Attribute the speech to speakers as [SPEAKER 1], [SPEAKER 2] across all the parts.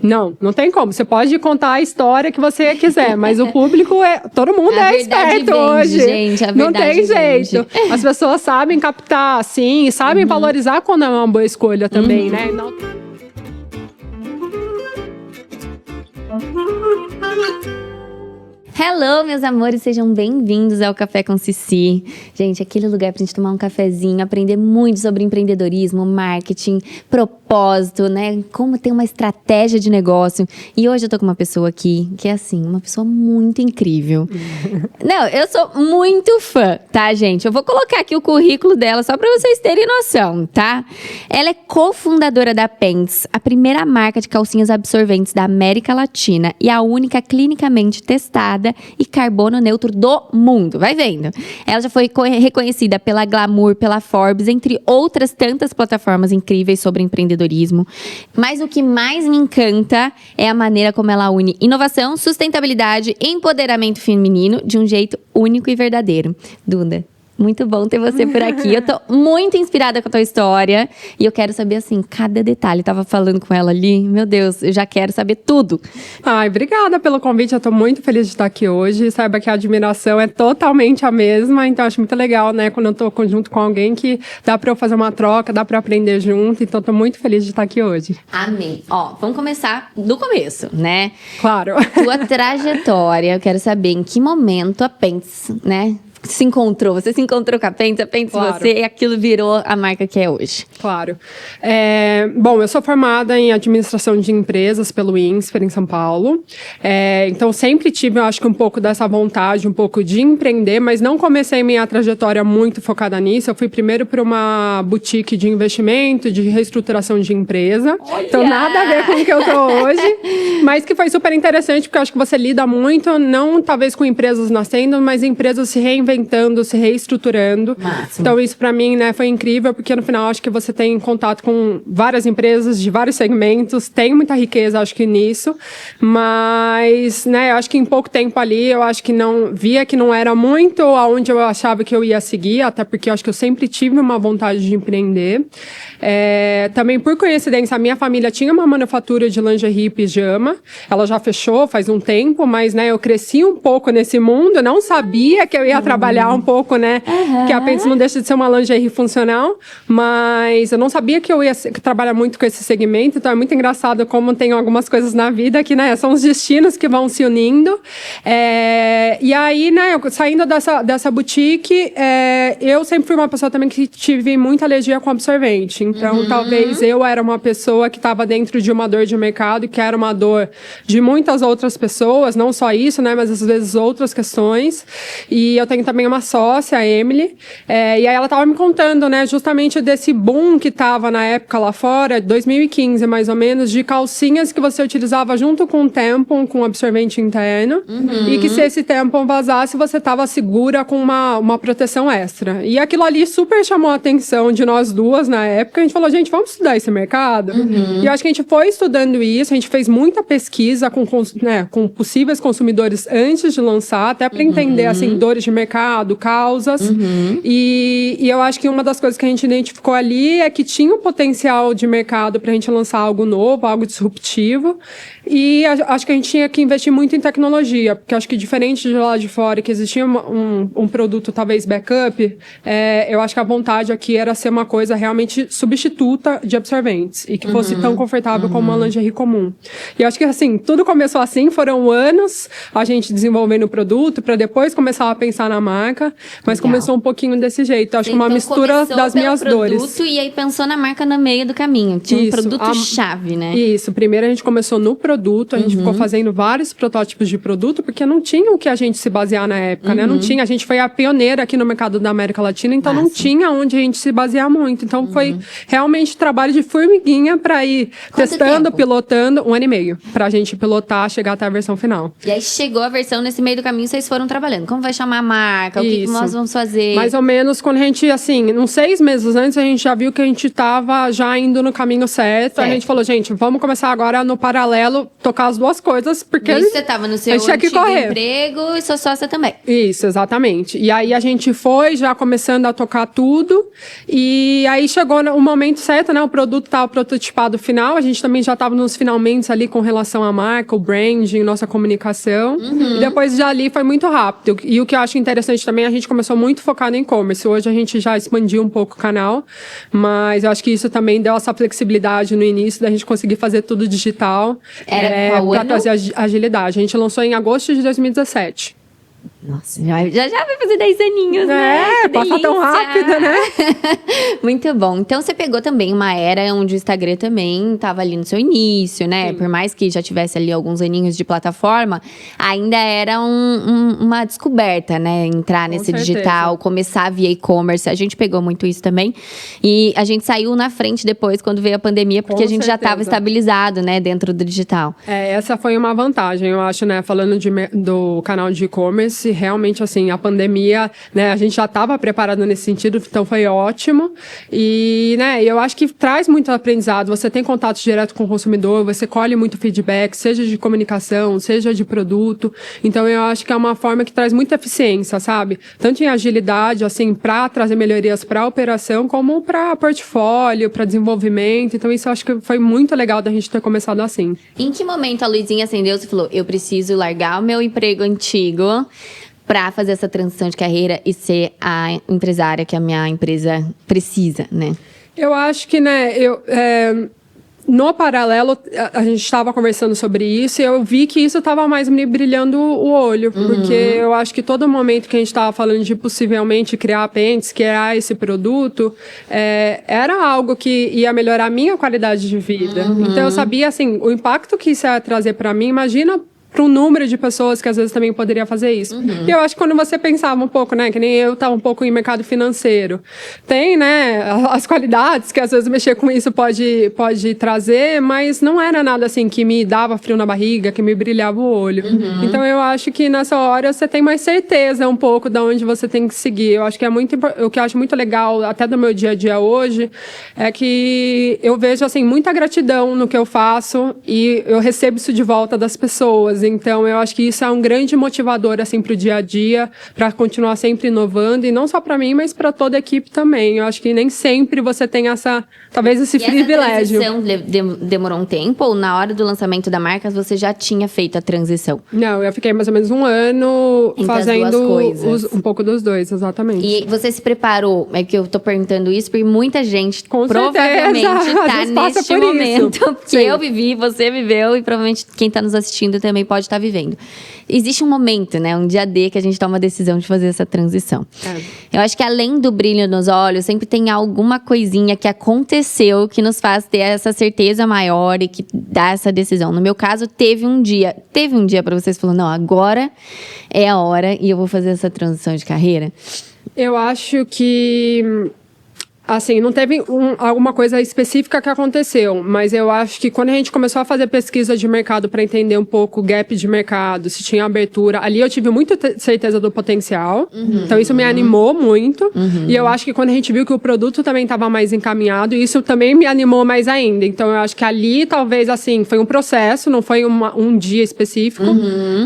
[SPEAKER 1] Não tem como. Você pode contar a história que você quiser, mas o público todo mundo é esperto
[SPEAKER 2] vende,
[SPEAKER 1] hoje.
[SPEAKER 2] Gente, a
[SPEAKER 1] não tem jeito.
[SPEAKER 2] Vende.
[SPEAKER 1] As pessoas sabem captar, assim, e sabem valorizar quando é uma boa escolha também, né? Não...
[SPEAKER 2] Hello, meus amores, sejam bem-vindos ao Café com Cici. Gente, aquele lugar pra gente tomar um cafezinho, aprender muito sobre empreendedorismo, marketing, propósito, né? Como ter uma estratégia de negócio. E hoje eu tô com uma pessoa aqui que é assim, uma pessoa muito incrível. Não, eu sou muito fã, tá, gente? Eu vou colocar aqui o currículo dela só pra vocês terem noção, tá? Ela é cofundadora da Pants, a primeira marca de calcinhas absorventes da América Latina e a única clinicamente testada e carbono neutro do mundo. Vai vendo. Ela já foi reconhecida pela Glamour, pela Forbes, entre outras tantas plataformas incríveis sobre empreendedorismo. Mas o que mais me encanta é a maneira como ela une inovação, sustentabilidade e empoderamento feminino de um jeito único e verdadeiro. Duda, muito bom ter você por aqui. Eu tô muito inspirada com a tua história. E eu quero saber, assim, cada detalhe. Eu tava falando com ela ali. Meu Deus, eu já quero saber tudo.
[SPEAKER 1] Ai, obrigada pelo convite. Eu tô muito feliz de estar aqui hoje. Saiba que a admiração é totalmente a mesma. Então, acho muito legal, né? Quando eu tô junto com alguém que dá pra eu fazer uma troca, dá pra aprender junto. Então, tô muito feliz de estar aqui hoje.
[SPEAKER 2] Amém. Ó, vamos começar do começo, né?
[SPEAKER 1] Claro.
[SPEAKER 2] Tua trajetória. Eu quero saber em que momento a Pants, né? Você se encontrou com a Pants,
[SPEAKER 1] claro.
[SPEAKER 2] Você, e aquilo virou a marca que é hoje.
[SPEAKER 1] Claro. Bom, eu sou formada em administração de empresas pelo INSPER em São Paulo. Então, sempre tive, eu acho que um pouco dessa vontade, um pouco de empreender, mas não comecei minha trajetória muito focada nisso. Eu fui primeiro para uma boutique de investimento, de reestruturação de empresa.
[SPEAKER 2] Olha!
[SPEAKER 1] Então, nada a ver com o que eu tô hoje, mas que foi super interessante, porque eu acho que você lida muito, não talvez com empresas nascendo, mas empresas se reinventando, se reestruturando.
[SPEAKER 2] Máximo.
[SPEAKER 1] Então, isso para mim, né, foi incrível, porque no final acho que você tem contato com várias empresas de vários segmentos, tem muita riqueza, acho que nisso, mas, né, eu acho que em pouco tempo ali, eu acho que não era muito aonde eu achava que eu ia seguir, até porque eu acho que eu sempre tive uma vontade de empreender. Também, por coincidência, a minha família tinha uma manufatura de lingerie e pijama, ela já fechou faz um tempo, mas, né, eu cresci um pouco nesse mundo, não sabia que eu ia trabalhar um pouco, né? Que a Pants não deixa de ser uma lingerie funcional, mas eu não sabia que eu ia trabalhar muito com esse segmento, então é muito engraçado como tem algumas coisas na vida que, né, são os destinos que vão se unindo. E aí, né, saindo dessa boutique, eu sempre fui uma pessoa também que tive muita alergia com absorvente, então talvez eu era uma pessoa que estava dentro de uma dor de mercado, que era uma dor de muitas outras pessoas, não só isso, né, mas às vezes outras questões. E eu tenho também uma sócia, a Emily, e aí ela estava me contando, né, justamente desse boom que estava na época lá fora, 2015 mais ou menos, de calcinhas que você utilizava junto com o tampon, com absorvente interno, e que se esse tampon vazasse, você estava segura com uma proteção extra. E aquilo ali super chamou a atenção de nós duas na época, a gente falou, gente, vamos estudar esse mercado? E eu acho que a gente foi estudando isso, a gente fez muita pesquisa com possíveis consumidores antes de lançar, até para entender, assim, dores de mercado, causas. E eu acho que uma das coisas que a gente identificou ali é que tinha um potencial de mercado para a gente lançar algo novo, algo disruptivo. E acho que a gente tinha que investir muito em tecnologia, porque acho que diferente de lá de fora, que existia um produto talvez backup, eu acho que a vontade aqui era ser uma coisa realmente substituta de absorventes e que fosse tão confortável como uma lingerie comum. E acho que, assim, tudo começou assim, foram anos a gente desenvolvendo o produto para depois começar a pensar na marca, mas
[SPEAKER 2] Legal.
[SPEAKER 1] Começou um pouquinho desse jeito. Acho que uma mistura das minhas dores.
[SPEAKER 2] E aí pensou na marca no meio do caminho. Tinha um produto-chave, né?
[SPEAKER 1] Isso. Primeiro a gente começou no produto, a gente ficou fazendo vários protótipos de produto, porque não tinha o que a gente se basear na época, né? Não tinha. A gente foi a pioneira aqui no mercado da América Latina, então não tinha onde a gente se basear muito. Então foi realmente trabalho de formiguinha para ir testando, pilotando, 1 ano e meio, pra gente pilotar, chegar até a versão final.
[SPEAKER 2] E aí chegou a versão, nesse meio do caminho vocês foram trabalhando. Como vai chamar a marca? O que nós vamos fazer?
[SPEAKER 1] Mais ou menos quando a gente, assim, uns 6 meses antes, a gente já viu que a gente tava já indo no caminho certo. A gente falou, gente, vamos começar agora no paralelo, tocar as duas coisas, porque
[SPEAKER 2] Isso, você tava no seu antigo emprego e sua sócia também.
[SPEAKER 1] Isso, exatamente. E aí a gente foi já começando a tocar tudo, e aí chegou o momento certo, né? O produto estava prototipado final, a gente também já estava nos finalmente ali com relação à marca, o branding, nossa comunicação. E depois de ali foi muito rápido. E o que eu acho interessante também, a gente começou muito focado em e-commerce. Hoje a gente já expandiu um pouco o canal, mas eu acho que isso também deu essa flexibilidade no início da gente conseguir fazer tudo digital. Para trazer agilidade. A gente lançou em agosto de 2017.
[SPEAKER 2] Nossa, já vai fazer 10 aninhos, né?
[SPEAKER 1] Passa tão rápido, né?
[SPEAKER 2] Muito bom. Então, você pegou também uma era onde o Instagram também estava ali no seu início, né? Sim. Por mais que já tivesse ali alguns aninhos de plataforma, ainda era uma descoberta, né? Entrar nesse digital, começar via e-commerce. A gente pegou muito isso também. E a gente saiu na frente depois, quando veio a pandemia, porque a gente já estava estabilizado, né? Dentro do digital.
[SPEAKER 1] Essa foi uma vantagem, eu acho, né? Falando do canal de e-commerce, realmente, assim, a pandemia, né, a gente já estava preparado nesse sentido, então foi ótimo. E, né, eu acho que traz muito aprendizado. Você tem contato direto com o consumidor, você colhe muito feedback, seja de comunicação, seja de produto. Então, eu acho que é uma forma que traz muita eficiência, sabe? Tanto em agilidade, assim, para trazer melhorias para a operação, como para portfólio, para desenvolvimento. Então, isso eu acho que foi muito legal da gente ter começado assim.
[SPEAKER 2] Em que momento a luzinha acendeu e falou, eu preciso largar o meu emprego antigo para fazer essa transição de carreira e ser a empresária que a minha empresa precisa, né?
[SPEAKER 1] Eu acho que, né, no paralelo, a gente estava conversando sobre isso e eu vi que isso estava mais me brilhando o olho, porque eu acho que todo momento que a gente estava falando de possivelmente criar apêndice, criar esse produto, era algo que ia melhorar a minha qualidade de vida. Então, eu sabia, assim, o impacto que isso ia trazer para mim, imagina para um número de pessoas que às vezes também poderia fazer isso. E eu acho que quando você pensava um pouco, né, que nem eu estava um pouco em mercado financeiro, tem, né, as qualidades que às vezes mexer com isso pode trazer, mas não era nada assim que me dava frio na barriga, que me brilhava o olho. Então eu acho que nessa hora você tem mais certeza um pouco de onde você tem que seguir. Eu acho que o que eu acho muito legal até do meu dia a dia hoje é que eu vejo assim muita gratidão no que eu faço e eu recebo isso de volta das pessoas. Então, eu acho que isso é um grande motivador, assim, para o dia a dia, para continuar sempre inovando, e não só para mim, mas para toda a equipe também. Eu acho que nem sempre você tem talvez esse privilégio.
[SPEAKER 2] Essa transição demorou um tempo, ou na hora do lançamento da marca, você já tinha feito a transição?
[SPEAKER 1] Não, eu fiquei mais ou menos um ano
[SPEAKER 2] entre
[SPEAKER 1] fazendo
[SPEAKER 2] as duas coisas.
[SPEAKER 1] Um pouco dos dois, exatamente.
[SPEAKER 2] E você se preparou, é que eu tô perguntando isso, porque muita gente
[SPEAKER 1] com
[SPEAKER 2] provavelmente tá neste momento.
[SPEAKER 1] Isso.
[SPEAKER 2] Porque eu vivi, você viveu, e provavelmente quem tá nos assistindo também pode estar vivendo. Existe um momento, né? Um dia D que a gente toma a decisão de fazer essa transição. Eu acho que além do brilho nos olhos, sempre tem alguma coisinha que aconteceu que nos faz ter essa certeza maior e que dá essa decisão. No meu caso, teve um dia para vocês falando, não, agora é a hora e eu vou fazer essa transição de carreira?
[SPEAKER 1] Eu acho que assim, não teve alguma coisa específica que aconteceu, mas eu acho que quando a gente começou a fazer pesquisa de mercado para entender um pouco o gap de mercado, se tinha abertura, ali eu tive muita certeza do potencial, então isso me animou muito, e eu acho que quando a gente viu que o produto também estava mais encaminhado, isso também me animou mais ainda. Então eu acho que ali talvez, assim, foi um processo, não foi um dia específico,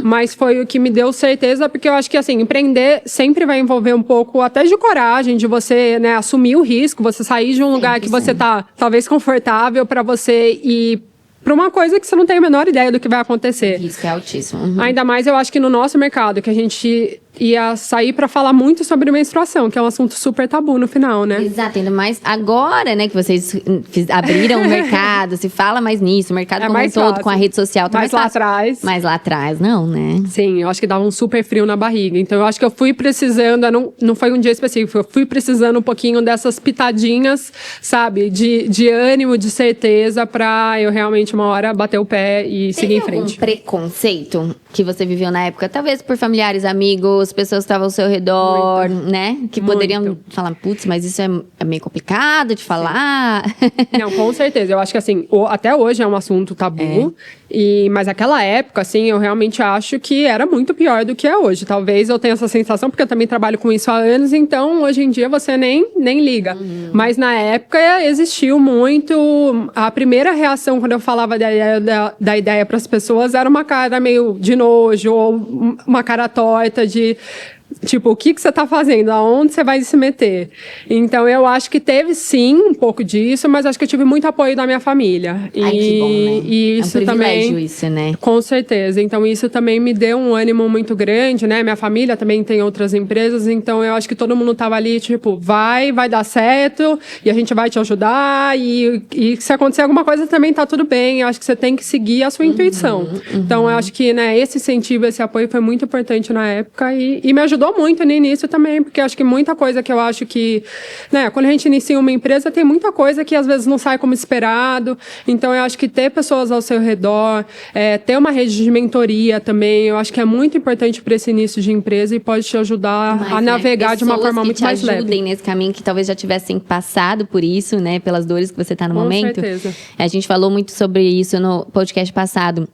[SPEAKER 1] mas foi o que me deu certeza, porque eu acho que, assim, empreender sempre vai envolver um pouco até de coragem, de você, né, assumir o risco, você sair de um lugar que você tá talvez confortável para você ir para uma coisa que você não tem a menor ideia do que vai acontecer.
[SPEAKER 2] Isso é altíssimo.
[SPEAKER 1] Ainda mais eu acho que no nosso mercado, que a gente ia sair para falar muito sobre menstruação, que é um assunto super tabu no final, né?
[SPEAKER 2] Exato, ainda mais agora, né, que vocês abriram o mercado, se fala mais nisso, o mercado como um todo, com a rede social.
[SPEAKER 1] Mas lá atrás.
[SPEAKER 2] Mas lá atrás, não, né?
[SPEAKER 1] Sim, eu acho que dava um super frio na barriga. Então, eu acho que eu fui precisando, não foi um dia específico, eu fui precisando um pouquinho dessas pitadinhas, sabe, de ânimo, de certeza, pra eu realmente uma hora bater o pé e seguir em frente.
[SPEAKER 2] Tem algum preconceito que você viveu na época? Talvez por familiares, amigos, as pessoas que estavam ao seu redor, né? Que poderiam falar, putz, mas isso é meio complicado de falar.
[SPEAKER 1] Não, com certeza. Eu acho que, assim, até hoje é um assunto tabu. Mas naquela época, assim, eu realmente acho que era muito pior do que é hoje. Talvez eu tenha essa sensação, porque eu também trabalho com isso há anos, então hoje em dia você nem liga. Mas na época existiu muito. A primeira reação quando eu falava da ideia para as pessoas era uma cara meio de nojo, ou uma cara torta de... Tipo, o que você tá fazendo? Aonde você vai se meter? Então, eu acho que teve, sim, um pouco disso, mas acho que eu tive muito apoio da minha família.
[SPEAKER 2] Ai, que bom, né?
[SPEAKER 1] E isso
[SPEAKER 2] é um privilégio
[SPEAKER 1] também,
[SPEAKER 2] isso, né?
[SPEAKER 1] Com certeza. Então, isso também me deu um ânimo muito grande, né? Minha família também tem outras empresas, então eu acho que todo mundo tava ali, tipo, vai dar certo, e a gente vai te ajudar, e se acontecer alguma coisa também tá tudo bem. Eu acho que você tem que seguir a sua intuição. Então, eu acho que, né, esse incentivo, esse apoio foi muito importante na época, e me ajudou muito no início também, porque acho que muita coisa que eu acho que, né, quando a gente inicia uma empresa, tem muita coisa que às vezes não sai como esperado. Então, eu acho que ter pessoas ao seu redor, ter uma rede de mentoria também, eu acho que é muito importante para esse início de empresa e pode te ajudar a navegar de uma forma muito mais leve.
[SPEAKER 2] Pessoas que te ajudem nesse caminho, que talvez já tivessem passado por isso, né, pelas dores que você está no momento.
[SPEAKER 1] Com certeza.
[SPEAKER 2] A gente falou muito sobre isso no podcast passado.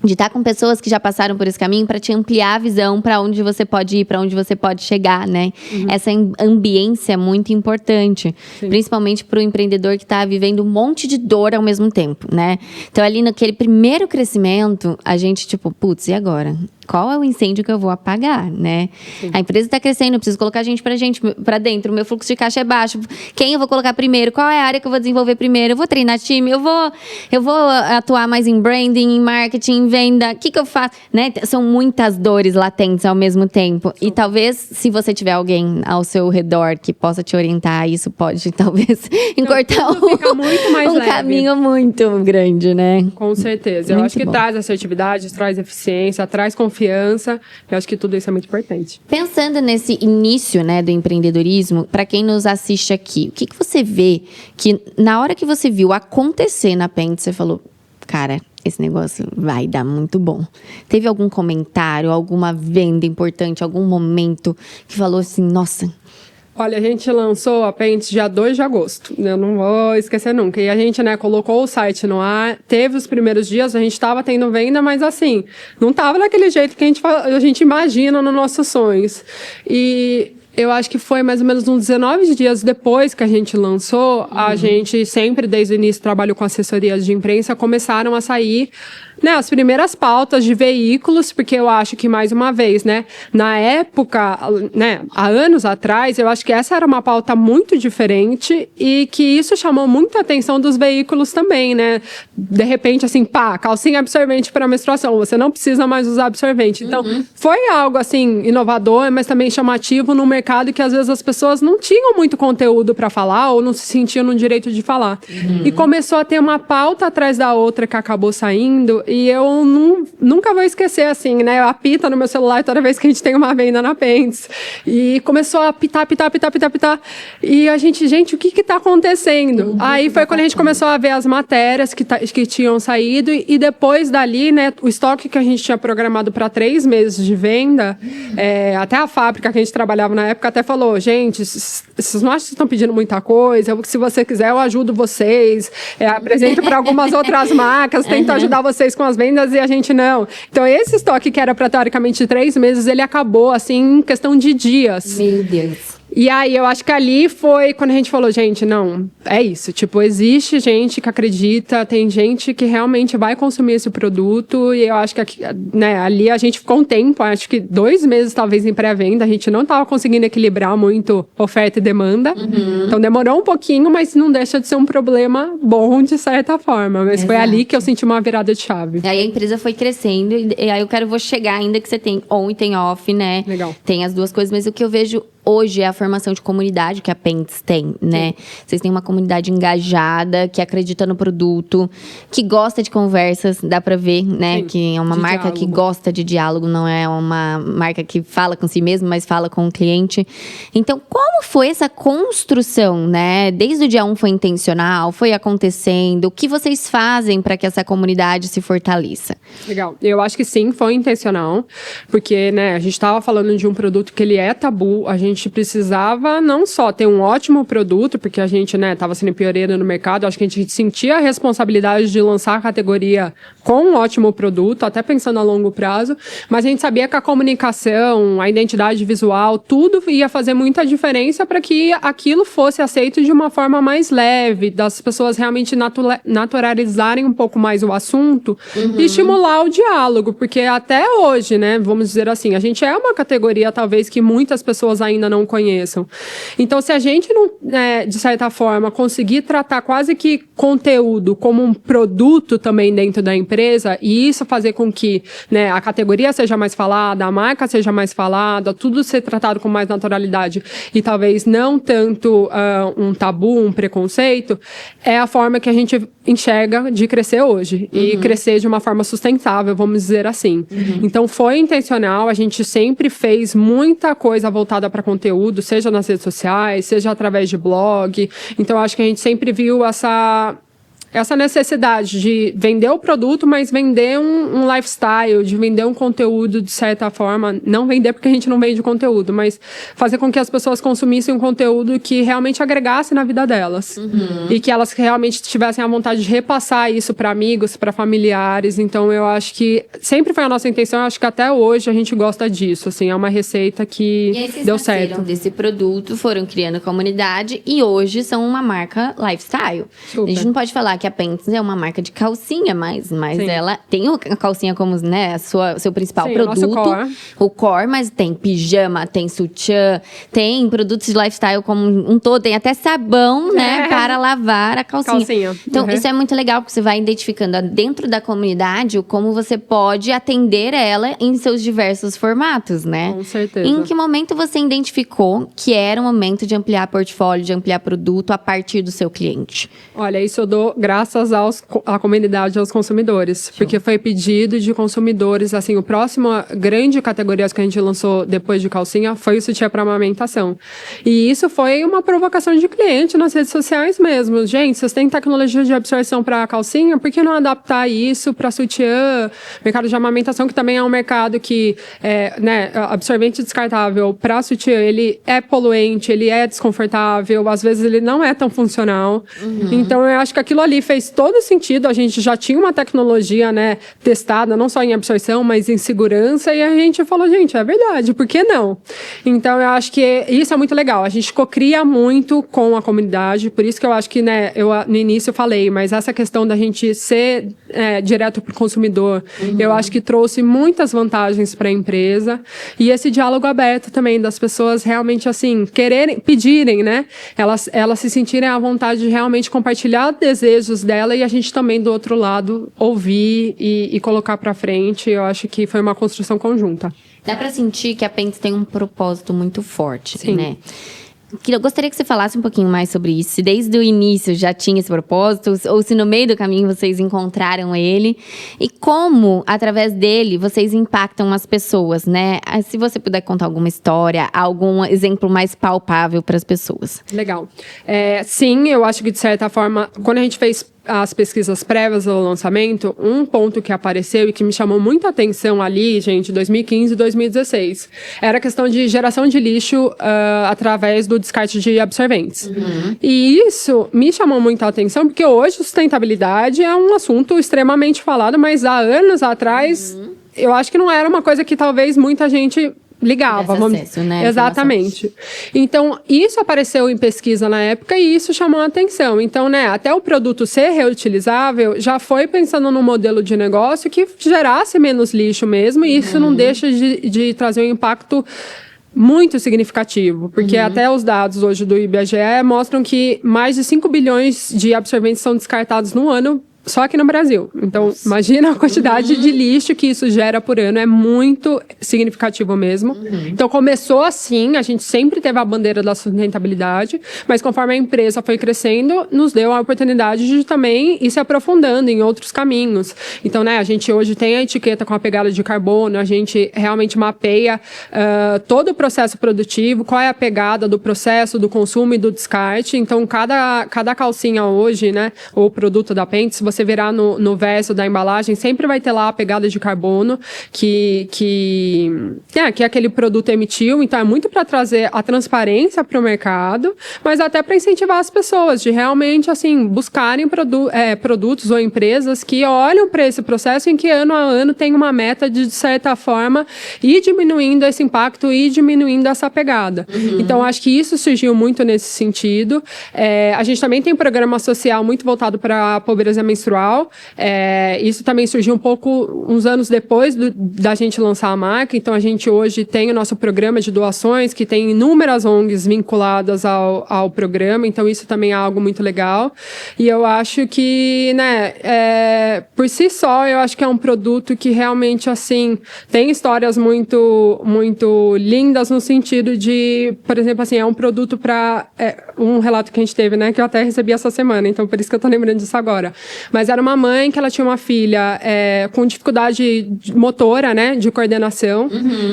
[SPEAKER 2] De estar com pessoas que já passaram por esse caminho para te ampliar a visão para onde você pode ir, para onde você pode chegar, né? Essa ambiência é muito importante, principalmente para o empreendedor que está vivendo um monte de dor ao mesmo tempo, né? Então, ali naquele primeiro crescimento, a gente, tipo, putz, e agora? Qual é o incêndio que eu vou apagar, né? Sim. A empresa está crescendo, eu preciso colocar gente para dentro, o meu fluxo de caixa é baixo. Quem eu vou colocar primeiro? Qual é a área que eu vou desenvolver primeiro? Eu vou treinar time, eu vou atuar mais em branding, em marketing, em venda. O que eu faço? Né? São muitas dores latentes ao mesmo tempo. Sim. E talvez, se você tiver alguém ao seu redor que possa te orientar, isso pode, talvez, encurtar um caminho muito grande, né?
[SPEAKER 1] Com certeza. Eu acho que traz assertividade, traz eficiência, traz confiança. Eu acho que tudo isso é muito importante.
[SPEAKER 2] Pensando nesse início, né, do empreendedorismo, para quem nos assiste aqui, o que você vê que na hora que você viu acontecer na Pente, você falou, cara, esse negócio vai dar muito bom. Teve algum comentário, alguma venda importante, algum momento que falou assim, nossa...
[SPEAKER 1] Olha, a gente lançou a Pentes dia 2 de agosto, eu não vou esquecer nunca. E a gente, né, colocou o site no ar, teve os primeiros dias, a gente estava tendo venda, mas assim, não estava daquele jeito que a gente imagina nos nossos sonhos. E eu acho que foi mais ou menos uns 19 dias depois que a gente lançou, a gente sempre, desde o início, trabalhou com assessorias de imprensa, começaram a sair, né, as primeiras pautas de veículos, porque eu acho que, mais uma vez, né, na época, né, há anos atrás, eu acho que essa era uma pauta muito diferente e que isso chamou muita atenção dos veículos também, né? De repente, assim, calcinha absorvente para menstruação, você não precisa mais usar absorvente. Então, foi algo, assim, inovador, mas também chamativo no mercado que, às vezes, as pessoas não tinham muito conteúdo para falar ou não se sentiam no direito de falar. E começou a ter uma pauta atrás da outra que acabou saindo. E eu nunca vou esquecer, assim, né? Apita no meu celular toda vez que a gente tem uma venda na Pentes. E começou a apitar. E a gente, o que tá acontecendo? Aí foi quando a gente começou a ver as matérias que tinham saído. E depois dali, né? O estoque que a gente tinha programado para 3 meses de venda, até a fábrica que a gente trabalhava na época até falou, gente, vocês não acham que vocês estão pedindo muita coisa? Se você quiser, eu ajudo vocês. Apresento para algumas outras marcas, tento ajudar vocês com as vendas, e a gente não. Então, esse estoque que era para, teoricamente, 3 meses, ele acabou, assim, em questão de dias.
[SPEAKER 2] Meu Deus.
[SPEAKER 1] E aí, eu acho que ali foi quando a gente falou, gente, não, é isso. Tipo, existe gente que acredita, tem gente que realmente vai consumir esse produto, e eu acho que, né, ali a gente ficou um tempo, acho que 2 meses, talvez, em pré-venda, a gente não estava conseguindo equilibrar muito oferta e demanda. Então, demorou um pouquinho, mas não deixa de ser um problema bom, de certa forma. Mas foi ali que eu senti uma virada de chave.
[SPEAKER 2] E aí, a empresa foi crescendo, e aí vou chegar ainda que você tem on e tem off, né?
[SPEAKER 1] Legal.
[SPEAKER 2] Tem as duas coisas, mas o que eu vejo hoje é a formação de comunidade que a Pentes tem, né? Vocês têm uma comunidade engajada, que acredita no produto, que gosta de conversas, dá pra ver, né?
[SPEAKER 1] Sim,
[SPEAKER 2] que é uma marca
[SPEAKER 1] diálogo.
[SPEAKER 2] que gosta de diálogo, não é uma marca que fala com si mesma, mas fala com o cliente. Então, como foi essa construção, né? Desde o dia 1 foi intencional, foi acontecendo, o que vocês fazem para que essa comunidade se fortaleça?
[SPEAKER 1] Legal. Eu acho que sim, foi intencional, porque, né, a gente estava falando de um produto que ele é tabu, a gente precisava não só ter um ótimo produto, porque a gente, né, estava sendo pioneira no mercado, acho que a gente sentia a responsabilidade de lançar a categoria com um ótimo produto, até pensando a longo prazo, mas a gente sabia que a comunicação, a identidade visual, tudo ia fazer muita diferença para que aquilo fosse aceito de uma forma mais leve, das pessoas realmente naturalizarem um pouco mais o assunto e estimular o diálogo, porque até hoje, né, vamos dizer assim, a gente é uma categoria talvez que muitas pessoas ainda não conheçam. Então, se a gente não, de certa forma, conseguir tratar quase que conteúdo como um produto também dentro da empresa, e isso fazer com que, né, a categoria seja mais falada, a marca seja mais falada, tudo ser tratado com mais naturalidade e talvez não tanto um tabu, um preconceito, é a forma que a gente enxerga de crescer hoje e crescer de uma forma sustentável, vamos dizer assim. Então, foi intencional, a gente sempre fez muita coisa voltada para conteúdo, seja nas redes sociais, seja através de blog. Então, acho que a gente sempre viu essa necessidade de vender o produto, mas vender um lifestyle, de vender um conteúdo de certa forma, não vender porque a gente não vende conteúdo, mas fazer com que as pessoas consumissem um conteúdo que realmente agregasse na vida delas. E que elas realmente tivessem a vontade de repassar isso para amigos, para familiares. Então, eu acho que sempre foi a nossa intenção, eu acho que até hoje a gente gosta disso, assim, é uma receita que
[SPEAKER 2] E aí vocês
[SPEAKER 1] deu
[SPEAKER 2] nasceram
[SPEAKER 1] certo.
[SPEAKER 2] desse produto, foram criando comunidade e hoje são uma marca lifestyle.
[SPEAKER 1] Super.
[SPEAKER 2] A gente não pode falar que a Pentes é uma marca de calcinha, mas
[SPEAKER 1] Sim.
[SPEAKER 2] ela tem a calcinha como, né, seu principal
[SPEAKER 1] Sim,
[SPEAKER 2] produto.
[SPEAKER 1] o nosso core.
[SPEAKER 2] O core, mas tem pijama, tem sutiã, tem produtos de lifestyle como um todo, tem até sabão, né, para lavar a calcinha. Então, isso é muito legal, porque você vai identificando dentro da comunidade como você pode atender ela em seus diversos formatos, né?
[SPEAKER 1] Com certeza.
[SPEAKER 2] Em que momento você identificou que era o momento de ampliar portfólio, de ampliar produto a partir do seu cliente?
[SPEAKER 1] Olha, isso eu dou graças à comunidade, aos consumidores. Porque foi pedido de consumidores, assim, o próximo grande categoria que a gente lançou depois de calcinha foi o sutiã para amamentação. E isso foi uma provocação de cliente nas redes sociais mesmo. Gente, vocês têm tecnologia de absorção para calcinha, por que não adaptar isso para sutiã? Mercado de amamentação, que também é um mercado que, né, absorvente descartável para sutiã, ele é poluente, ele é desconfortável, às vezes ele não é tão funcional. Então, eu acho que aquilo ali fez todo sentido. A gente já tinha uma tecnologia, né, testada, não só em absorção, mas em segurança, e a gente falou, gente, é verdade, por que não? Então, eu acho que isso é muito legal. A gente cocria muito com a comunidade, por isso que eu acho que, né, eu no início falei, mas essa questão da gente ser direto para o consumidor, eu acho que trouxe muitas vantagens para a empresa, e esse diálogo aberto também das pessoas realmente, assim, quererem, pedirem, né, elas se sentirem à vontade de realmente compartilhar desejos dela e a gente também, do outro lado, ouvir e colocar para frente. Eu acho que foi uma construção conjunta.
[SPEAKER 2] Dá pra sentir que a Pentes tem um propósito muito forte,
[SPEAKER 1] Sim.
[SPEAKER 2] né? Eu gostaria que você falasse um pouquinho mais sobre isso. Se desde o início já tinha esse propósito, ou se no meio do caminho vocês encontraram ele. E como, através dele, vocês impactam as pessoas, né? Se você puder contar alguma história, algum exemplo mais palpável para as pessoas.
[SPEAKER 1] Legal. Sim, eu acho que, de certa forma, quando a gente fez as pesquisas prévias ao lançamento, um ponto que apareceu e que me chamou muita atenção ali, gente, 2015 e 2016, era a questão de geração de lixo através do descarte de absorventes. E isso me chamou muita atenção, porque hoje sustentabilidade é um assunto extremamente falado, mas há anos atrás, eu acho que não era uma coisa que talvez muita gente ligava,
[SPEAKER 2] acesso, né?
[SPEAKER 1] Exatamente. Então, isso apareceu em pesquisa na época e isso chamou a atenção. Então, né, até o produto ser reutilizável, já foi pensando num modelo de negócio que gerasse menos lixo mesmo, e isso não deixa de trazer um impacto muito significativo, porque até os dados hoje do IBGE mostram que mais de 5 bilhões de absorventes são descartados no ano só aqui no Brasil. Então, imagina a quantidade de lixo que isso gera por ano. É muito significativo mesmo. Então, começou assim, a gente sempre teve a bandeira da sustentabilidade, mas conforme a empresa foi crescendo, nos deu a oportunidade de também ir se aprofundando em outros caminhos. Então, né, a gente hoje tem a etiqueta com a pegada de carbono, a gente realmente mapeia todo o processo produtivo, qual é a pegada do processo, do consumo e do descarte. Então, cada calcinha hoje, né, ou produto da Pente, se você virar no verso da embalagem, sempre vai ter lá a pegada de carbono que aquele produto emitiu. Então, é muito para trazer a transparência para o mercado, mas até para incentivar as pessoas de realmente, assim, buscarem produtos ou empresas que olham para esse processo em que ano a ano tem uma meta de certa forma, ir diminuindo esse impacto e diminuindo essa pegada. Então, acho que isso surgiu muito nesse sentido. A gente também tem um programa social muito voltado para a pobreza menstrual. Isso também surgiu um pouco, uns anos depois da gente lançar a marca. Então, a gente hoje tem o nosso programa de doações, que tem inúmeras ONGs vinculadas ao programa. Então, isso também é algo muito legal. E eu acho que, né, por si só, eu acho que é um produto que realmente, assim, tem histórias muito, muito lindas no sentido de, por exemplo, assim, é um produto para um relato que a gente teve, né, que eu até recebi essa semana, então por isso que eu tô lembrando disso agora. Mas era uma mãe que ela tinha uma filha com dificuldade motora, né, de coordenação,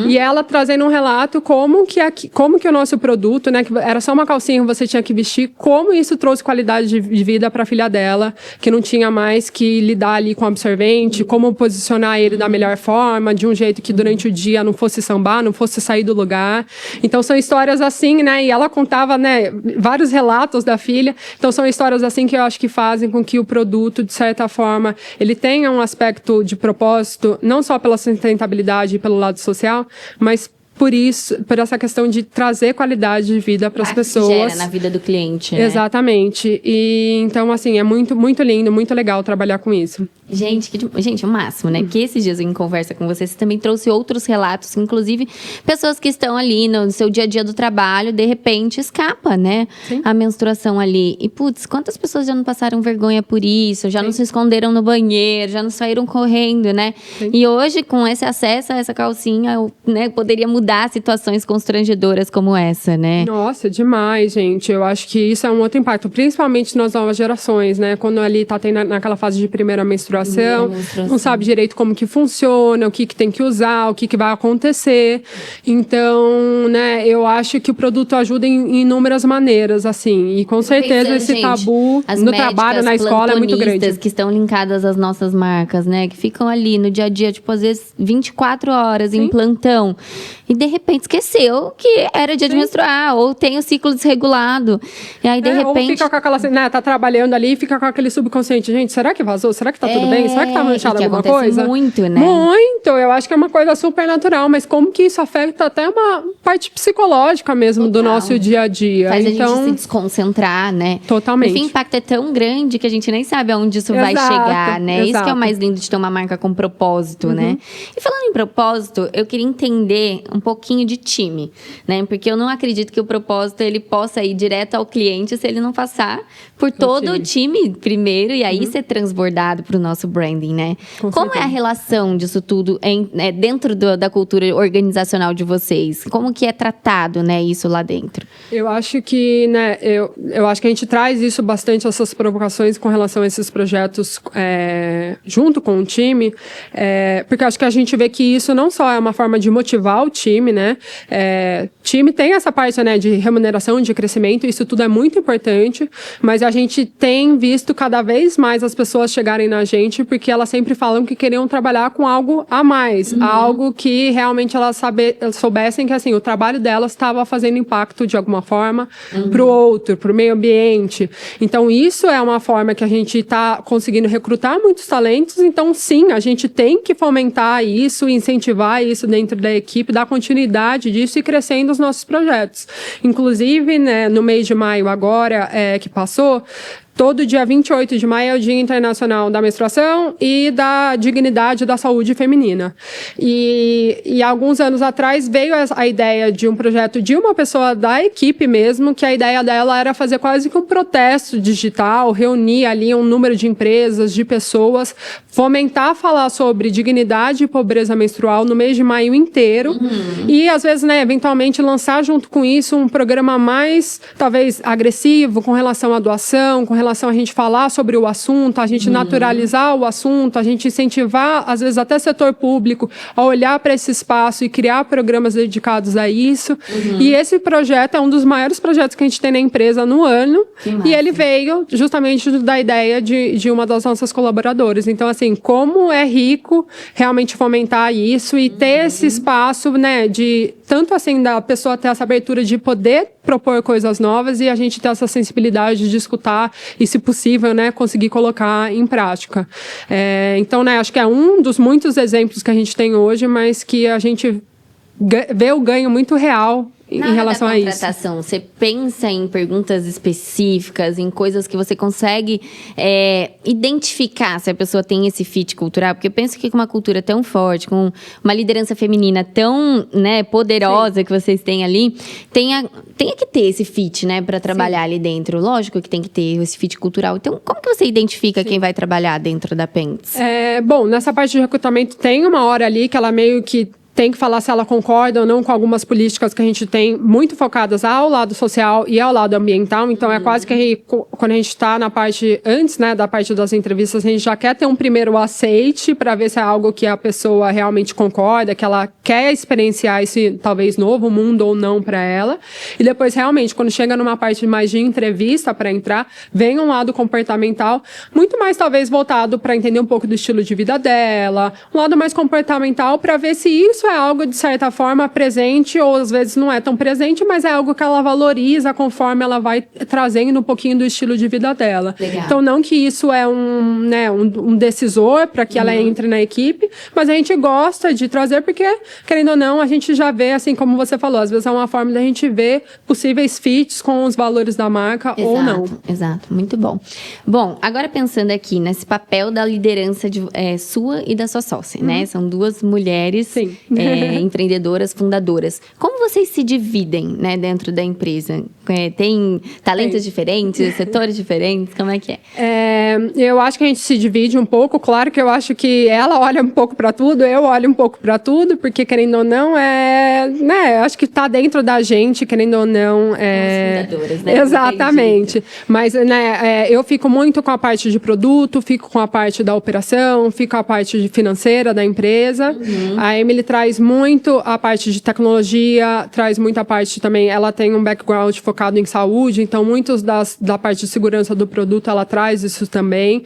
[SPEAKER 1] e ela trazendo um relato como que o nosso produto, né, que era só uma calcinha que você tinha que vestir, como isso trouxe qualidade de vida para a filha dela, que não tinha mais que lidar ali com o absorvente, como posicionar ele da melhor forma, de um jeito que durante o dia não fosse sambar, não fosse sair do lugar. Então são histórias assim, né, e ela contava, né, vários relatos da filha. Então são histórias assim que eu acho que fazem com que o produto, de certa forma, ele tenha um aspecto de propósito, não só pela sustentabilidade e pelo lado social, mas por essa questão de trazer qualidade de vida para as pessoas.
[SPEAKER 2] Gera na vida do cliente, né?
[SPEAKER 1] Exatamente. E então, assim, é muito, muito lindo, muito legal trabalhar com isso.
[SPEAKER 2] Gente, o máximo, né? Porque esses dias em conversa com você também trouxe outros relatos, inclusive pessoas que estão ali no seu dia a dia do trabalho, de repente escapa, né?
[SPEAKER 1] Sim.
[SPEAKER 2] A menstruação ali. E, putz, quantas pessoas já não passaram vergonha por isso, já não se esconderam no banheiro, já não saíram correndo, né?
[SPEAKER 1] Sim.
[SPEAKER 2] E hoje, com esse acesso a essa calcinha, né, poderia mudar situações constrangedoras como essa, né?
[SPEAKER 1] Nossa, demais, gente. Eu acho que isso é um outro impacto, principalmente nas novas gerações, né? Quando ali tá tendo naquela fase de primeira menstruação, não sabe direito como que funciona, o que tem que usar, o que vai acontecer. Então, né, eu acho que o produto ajuda em inúmeras maneiras, assim. E com certeza esse
[SPEAKER 2] gente,
[SPEAKER 1] tabu no trabalho, na escola é muito grande.
[SPEAKER 2] Que estão linkadas às nossas marcas, né? Que ficam ali no dia a dia, tipo, às vezes 24 horas em plantão. E de repente esqueceu que era dia de menstruar, ou tem o ciclo desregulado. E aí, de repente.
[SPEAKER 1] Ou fica com aquela, né, tá trabalhando ali e fica com aquele subconsciente. Gente, será que vazou? Será que tá tudo bem? Será que tá manchado alguma coisa?
[SPEAKER 2] Muito, né?
[SPEAKER 1] Muito! Eu acho que é uma coisa super natural, mas como que isso afeta até uma parte psicológica mesmo do nosso dia a dia.
[SPEAKER 2] Faz a gente se desconcentrar, né?
[SPEAKER 1] Totalmente.
[SPEAKER 2] Enfim, o impacto é tão grande que a gente nem sabe aonde isso vai chegar, né? Isso que é o mais lindo de ter uma marca com propósito, né? E falando em propósito, eu queria entender um pouquinho de time, né? Porque eu não acredito que o propósito ele possa ir direto ao cliente se ele não passar por todo o time primeiro e aí ser transbordado para o nosso branding, né? Como é a relação disso tudo dentro da cultura organizacional de vocês? Como que é tratado, né, isso lá dentro?
[SPEAKER 1] Eu acho que, né, eu acho que a gente traz isso bastante, essas provocações com relação a esses projetos junto com o time, porque acho que a gente vê que isso não só é uma forma de motivar o time, né? Time tem essa parte, né, de remuneração, de crescimento, isso tudo é muito importante, mas a gente tem visto cada vez mais as pessoas chegarem na gente porque elas sempre falam que queriam trabalhar com algo a mais, algo que realmente elas soubessem que, assim, o trabalho delas estava fazendo impacto de alguma forma para o outro, para o meio ambiente. Então, isso é uma forma que a gente está conseguindo recrutar muitos talentos, então, sim, a gente tem que fomentar isso, incentivar isso dentro da equipe, dar continuidade disso e crescendo os nossos projetos. Inclusive, né, no mês de maio agora, que passou, todo dia 28 de maio é o Dia Internacional da Menstruação e da Dignidade e da Saúde Feminina. E alguns anos atrás veio a ideia de um projeto de uma pessoa da equipe mesmo, que a ideia dela era fazer quase que um protesto digital, reunir ali um número de empresas, de pessoas, fomentar falar sobre dignidade e pobreza menstrual no mês de maio inteiro e, às vezes, né, eventualmente lançar junto com isso um programa mais, talvez, agressivo com relação à doação, com relação a gente falar sobre o assunto, a gente naturalizar o assunto, a gente incentivar, às vezes, até setor público a olhar para esse espaço e criar programas dedicados a isso. E esse projeto é um dos maiores projetos que a gente tem na empresa no ano. E ele veio justamente da ideia de uma das nossas colaboradoras. Então, assim, como é rico realmente fomentar isso e ter esse espaço, né, de tanto assim da pessoa ter essa abertura de poder propor coisas novas e a gente ter essa sensibilidade de escutar e, se possível, né, conseguir colocar em prática. Então, né, acho que é um dos muitos exemplos que a gente tem hoje, mas que a gente vê o ganho muito real em relação a isso.
[SPEAKER 2] Na contratação, você pensa em perguntas específicas, em coisas que você consegue identificar se a pessoa tem esse fit cultural? Porque eu penso que com uma cultura tão forte, com uma liderança feminina tão, né, poderosa que vocês têm ali, tenha que ter esse fit, né, para trabalhar ali dentro. Lógico que tem que ter esse fit cultural. Então, como que você identifica quem vai trabalhar dentro da Pentes?
[SPEAKER 1] Bom, nessa parte de recrutamento tem uma hora ali que ela meio que tem que falar se ela concorda ou não com algumas políticas que a gente tem muito focadas ao lado social e ao lado ambiental. Então, é quase que quando a gente está na parte, antes, né, da parte das entrevistas, a gente já quer ter um primeiro aceite para ver se é algo que a pessoa realmente concorda, que ela quer experienciar esse, talvez, novo mundo ou não para ela. E depois, realmente, quando chega numa parte mais de entrevista para entrar, vem um lado comportamental, muito mais, talvez, voltado para entender um pouco do estilo de vida dela, um lado mais comportamental para ver se isso é algo, de certa forma, presente, ou às vezes não é tão presente, mas é algo que ela valoriza conforme ela vai trazendo um pouquinho do estilo de vida dela.
[SPEAKER 2] Legal.
[SPEAKER 1] Então, não que isso é um decisor para que ela entre na equipe, mas a gente gosta de trazer porque, querendo ou não, a gente já vê, assim como você falou, às vezes é uma forma da gente ver possíveis fits com os valores da marca ou não.
[SPEAKER 2] Exato, muito bom. Bom, agora pensando aqui nesse papel da liderança sua e da sua sócia, né? São duas mulheres empreendedoras, fundadoras. Como vocês se dividem, né, dentro da empresa? Tem talentos diferentes, setores diferentes? Como é que é?
[SPEAKER 1] Eu acho que a gente se divide um pouco. Claro que eu acho que ela olha um pouco para tudo, eu olho um pouco para tudo, porque, querendo ou não, né, acho que está dentro da gente, querendo ou não.
[SPEAKER 2] As fundadoras, né?
[SPEAKER 1] Exatamente. Mas, né, eu fico muito com a parte de produto, fico com a parte da operação, fico com a parte financeira da empresa. A Emily traz muito a parte de tecnologia, traz muita parte também, ela tem um background focado em saúde, então muitos da parte de segurança do produto, ela traz isso também.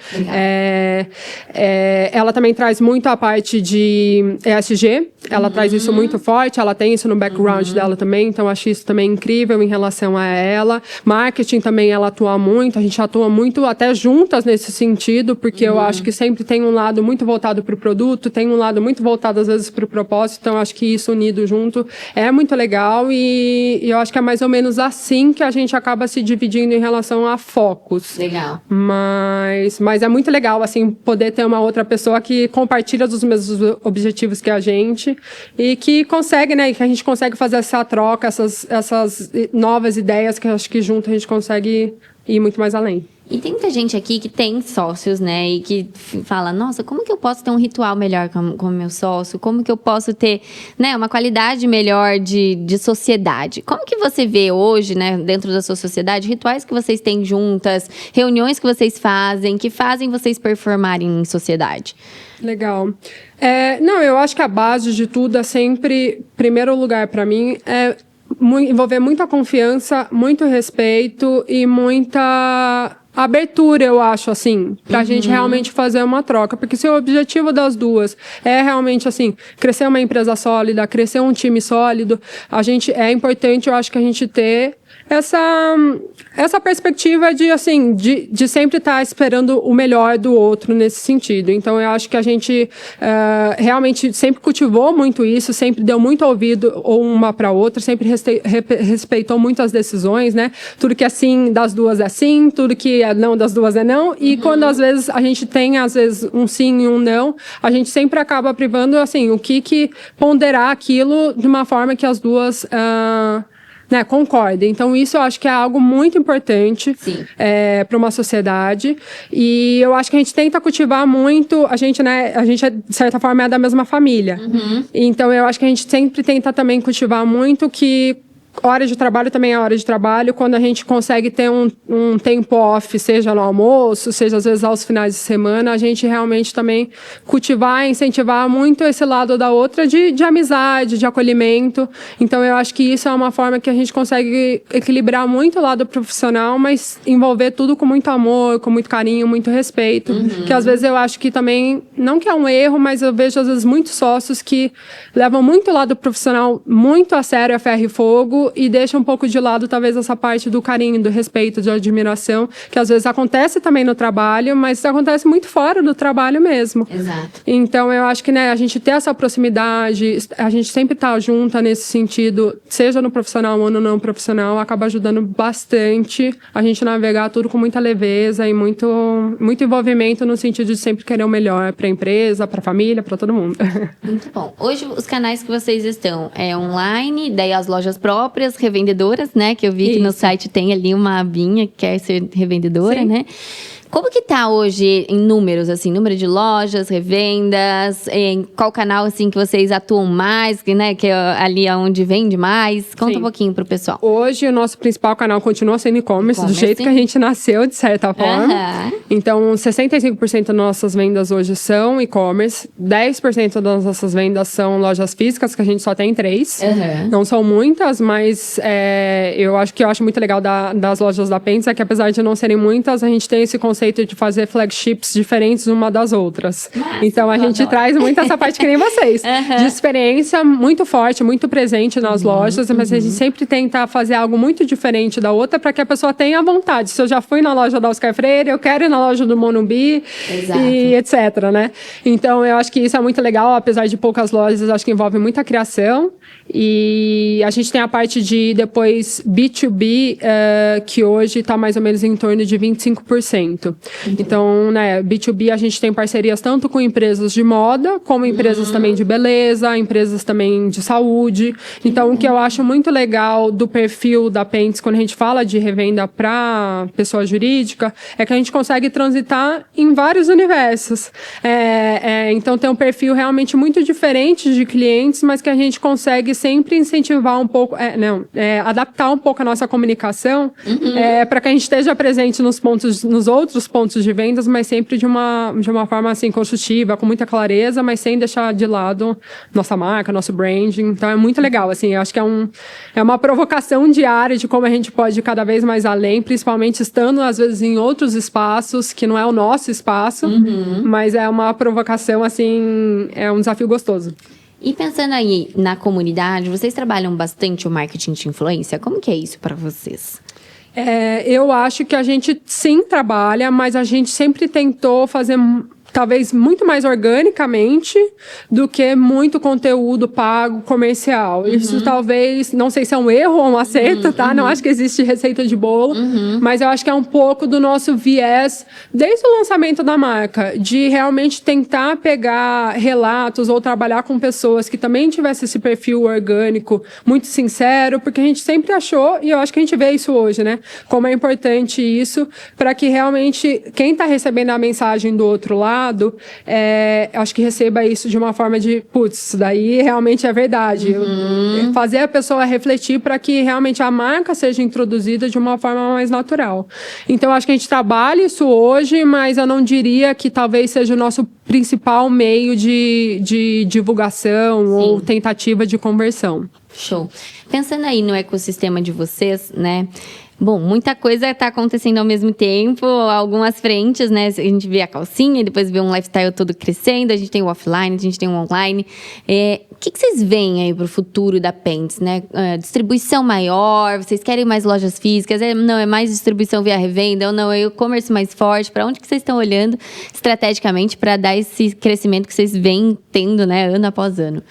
[SPEAKER 1] Ela também traz muito a parte de ESG, ela traz isso muito forte, ela tem isso no background dela também, então acho isso também incrível em relação a ela. Marketing também ela atua muito, a gente atua muito até juntas nesse sentido, porque eu acho que sempre tem um lado muito voltado para o produto, tem um lado muito voltado às vezes para o propósito, então acho que isso unido junto é muito legal e eu acho que é mais ou menos assim que a gente acaba se dividindo em relação a focos.
[SPEAKER 2] Legal.
[SPEAKER 1] Mas é muito legal, assim, poder ter uma outra pessoa que compartilha dos mesmos objetivos que a gente e que consegue, né, que a gente consegue fazer essa troca, essas novas ideias que eu acho que junto a gente consegue ir muito mais além.
[SPEAKER 2] E tem muita gente aqui que tem sócios, né? E que fala, nossa, como que eu posso ter um ritual melhor com o meu sócio? Como que eu posso ter, né, uma qualidade melhor de sociedade? Como que você vê hoje, né, dentro da sua sociedade, rituais que vocês têm juntas, reuniões que vocês que fazem vocês performarem em sociedade?
[SPEAKER 1] Legal. Não, eu acho que a base de tudo é sempre, primeiro lugar para mim, envolver muita confiança, muito respeito e muita abertura, eu acho, assim, pra gente realmente fazer uma troca. Porque se o objetivo das duas é realmente, assim, crescer uma empresa sólida, crescer um time sólido, é importante, eu acho que a gente ter essa perspectiva de, assim, de sempre estar esperando o melhor do outro nesse sentido. Então, eu acho que a gente realmente sempre cultivou muito isso, sempre deu muito ouvido uma para outra, sempre respeitou muito as decisões, né? Tudo que é sim das duas é sim, tudo que é não das duas é não. E quando, às vezes, a gente tem, às vezes, um sim e um não, a gente sempre acaba privando, assim, o que ponderar aquilo de uma forma que as duas... né, concorda. Então, isso eu acho que é algo muito importante para uma sociedade. E eu acho que a gente tenta cultivar muito. A gente, de certa forma, é da mesma família. Então, eu acho que a gente sempre tenta também cultivar muito que hora de trabalho também é hora de trabalho, quando a gente consegue ter um tempo off, seja no almoço, seja às vezes aos finais de semana, a gente realmente também cultivar e incentivar muito esse lado da outra de amizade, de acolhimento. Então, eu acho que isso é uma forma que a gente consegue equilibrar muito o lado profissional, mas envolver tudo com muito amor, com muito carinho, muito respeito. Que às vezes eu acho que também, não que é um erro, mas eu vejo às vezes muitos sócios que levam muito o lado profissional muito a sério, a ferro e fogo, e deixa um pouco de lado, talvez, essa parte do carinho, do respeito, de admiração, que às vezes acontece também no trabalho, mas acontece muito fora do trabalho mesmo.
[SPEAKER 2] Exato.
[SPEAKER 1] Então, eu acho que, né, a gente ter essa proximidade, a gente sempre estar junta nesse sentido, seja no profissional ou no não profissional, acaba ajudando bastante a gente navegar tudo com muita leveza e muito envolvimento no sentido de sempre querer o melhor para a empresa, para a família, para todo mundo.
[SPEAKER 2] Muito bom. Hoje, os canais que vocês estão é online, daí as lojas próprias, revendedoras, né? Que eu vi que no site tem ali uma abinha que quer ser revendedora, né? Como que tá hoje em números, assim, número de lojas, revendas, em qual canal, assim, que vocês atuam mais, né, que é ali onde vende mais? Conta um pouquinho pro pessoal.
[SPEAKER 1] Hoje, o nosso principal canal continua sendo e-commerce, do jeito que a gente nasceu, de certa forma. Então, 65% das nossas vendas hoje são e-commerce, 10% das nossas vendas são lojas físicas, que a gente só tem 3. Não são muitas, mas eu acho muito legal das lojas da Pentes, é que apesar de não serem muitas, a gente tem esse conceito de fazer flagships diferentes uma das outras. Então, a gente traz muito essa parte que nem vocês. De experiência muito forte, muito presente nas lojas, mas a gente sempre tenta fazer algo muito diferente da outra para que a pessoa tenha vontade. Se eu já fui na loja da Oscar Freire, eu quero ir na loja do Morumbi e etc, né? Então, eu acho que isso é muito legal, apesar de poucas lojas, acho que envolve muita criação. E a gente tem a parte de, depois, B2B, que hoje está mais ou menos em torno de 25%. Então, né, B2B a gente tem parcerias tanto com empresas de moda, como empresas também de beleza, empresas também de saúde. Então, o que eu acho muito legal do perfil da Pentes, quando a gente fala de revenda para pessoa jurídica, é que a gente consegue transitar em vários universos. Então, tem um perfil realmente muito diferente de clientes, mas que a gente consegue sempre incentivar um pouco, adaptar um pouco a nossa comunicação, para que a gente esteja presente nos outros pontos de vendas, mas sempre de uma forma assim construtiva, com muita clareza, mas sem deixar de lado nossa marca, nosso branding. Então é muito legal, assim, eu acho que é uma provocação diária de como a gente pode ir cada vez mais além, principalmente estando às vezes em outros espaços que não é o nosso espaço, mas é uma provocação, assim, é um desafio gostoso.
[SPEAKER 2] E pensando aí na comunidade, vocês trabalham bastante o marketing de influência? Como que é isso para vocês?
[SPEAKER 1] Eu acho que a gente sim trabalha, mas a gente sempre tentou fazer talvez muito mais organicamente do que muito conteúdo pago comercial. Isso talvez, não sei se é um erro ou um acerto, tá? Não acho que existe receita de bolo, mas eu acho que é um pouco do nosso viés desde o lançamento da marca, de realmente tentar pegar relatos ou trabalhar com pessoas que também tivessem esse perfil orgânico muito sincero, porque a gente sempre achou, e eu acho que a gente vê isso hoje, né? Como é importante isso para que realmente quem está recebendo a mensagem do outro lado, acho que receba isso de uma forma de, putz, isso daí realmente é verdade. Fazer a pessoa refletir para que realmente a marca seja introduzida de uma forma mais natural. Então, acho que a gente trabalha isso hoje, mas eu não diria que talvez seja o nosso principal meio de divulgação ou tentativa de conversão.
[SPEAKER 2] Show. Pensando aí no ecossistema de vocês, né? Bom, muita coisa está acontecendo ao mesmo tempo, algumas frentes, né? A gente vê a calcinha, depois vê um lifestyle todo crescendo, a gente tem o offline, a gente tem o online. O que vocês veem aí para o futuro da Pens, né? Distribuição maior, vocês querem mais lojas físicas? Não, é mais distribuição via revenda? Ou não, é o e-commerce mais forte? Para onde que vocês estão olhando estrategicamente para dar esse crescimento que vocês vêm tendo, né, ano após ano?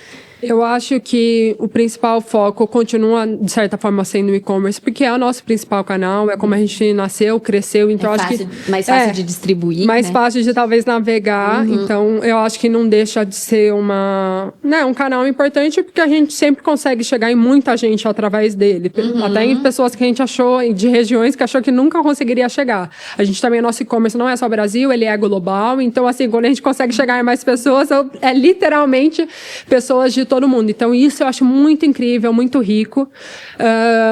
[SPEAKER 1] Eu acho que o principal foco continua, de certa forma, sendo o e-commerce, porque é o nosso principal canal, é como a gente nasceu, cresceu, então acho que...
[SPEAKER 2] Mais fácil de distribuir,
[SPEAKER 1] mais
[SPEAKER 2] né?
[SPEAKER 1] fácil de, talvez, navegar, então eu acho que não deixa de ser um canal importante, porque a gente sempre consegue chegar em muita gente através dele, até em pessoas que a gente achou, de regiões que achou que nunca conseguiria chegar. A gente também, nosso e-commerce não é só Brasil, ele é global, então, assim, quando a gente consegue chegar em mais pessoas, é literalmente pessoas de todo mundo. Então, isso eu acho muito incrível, muito rico.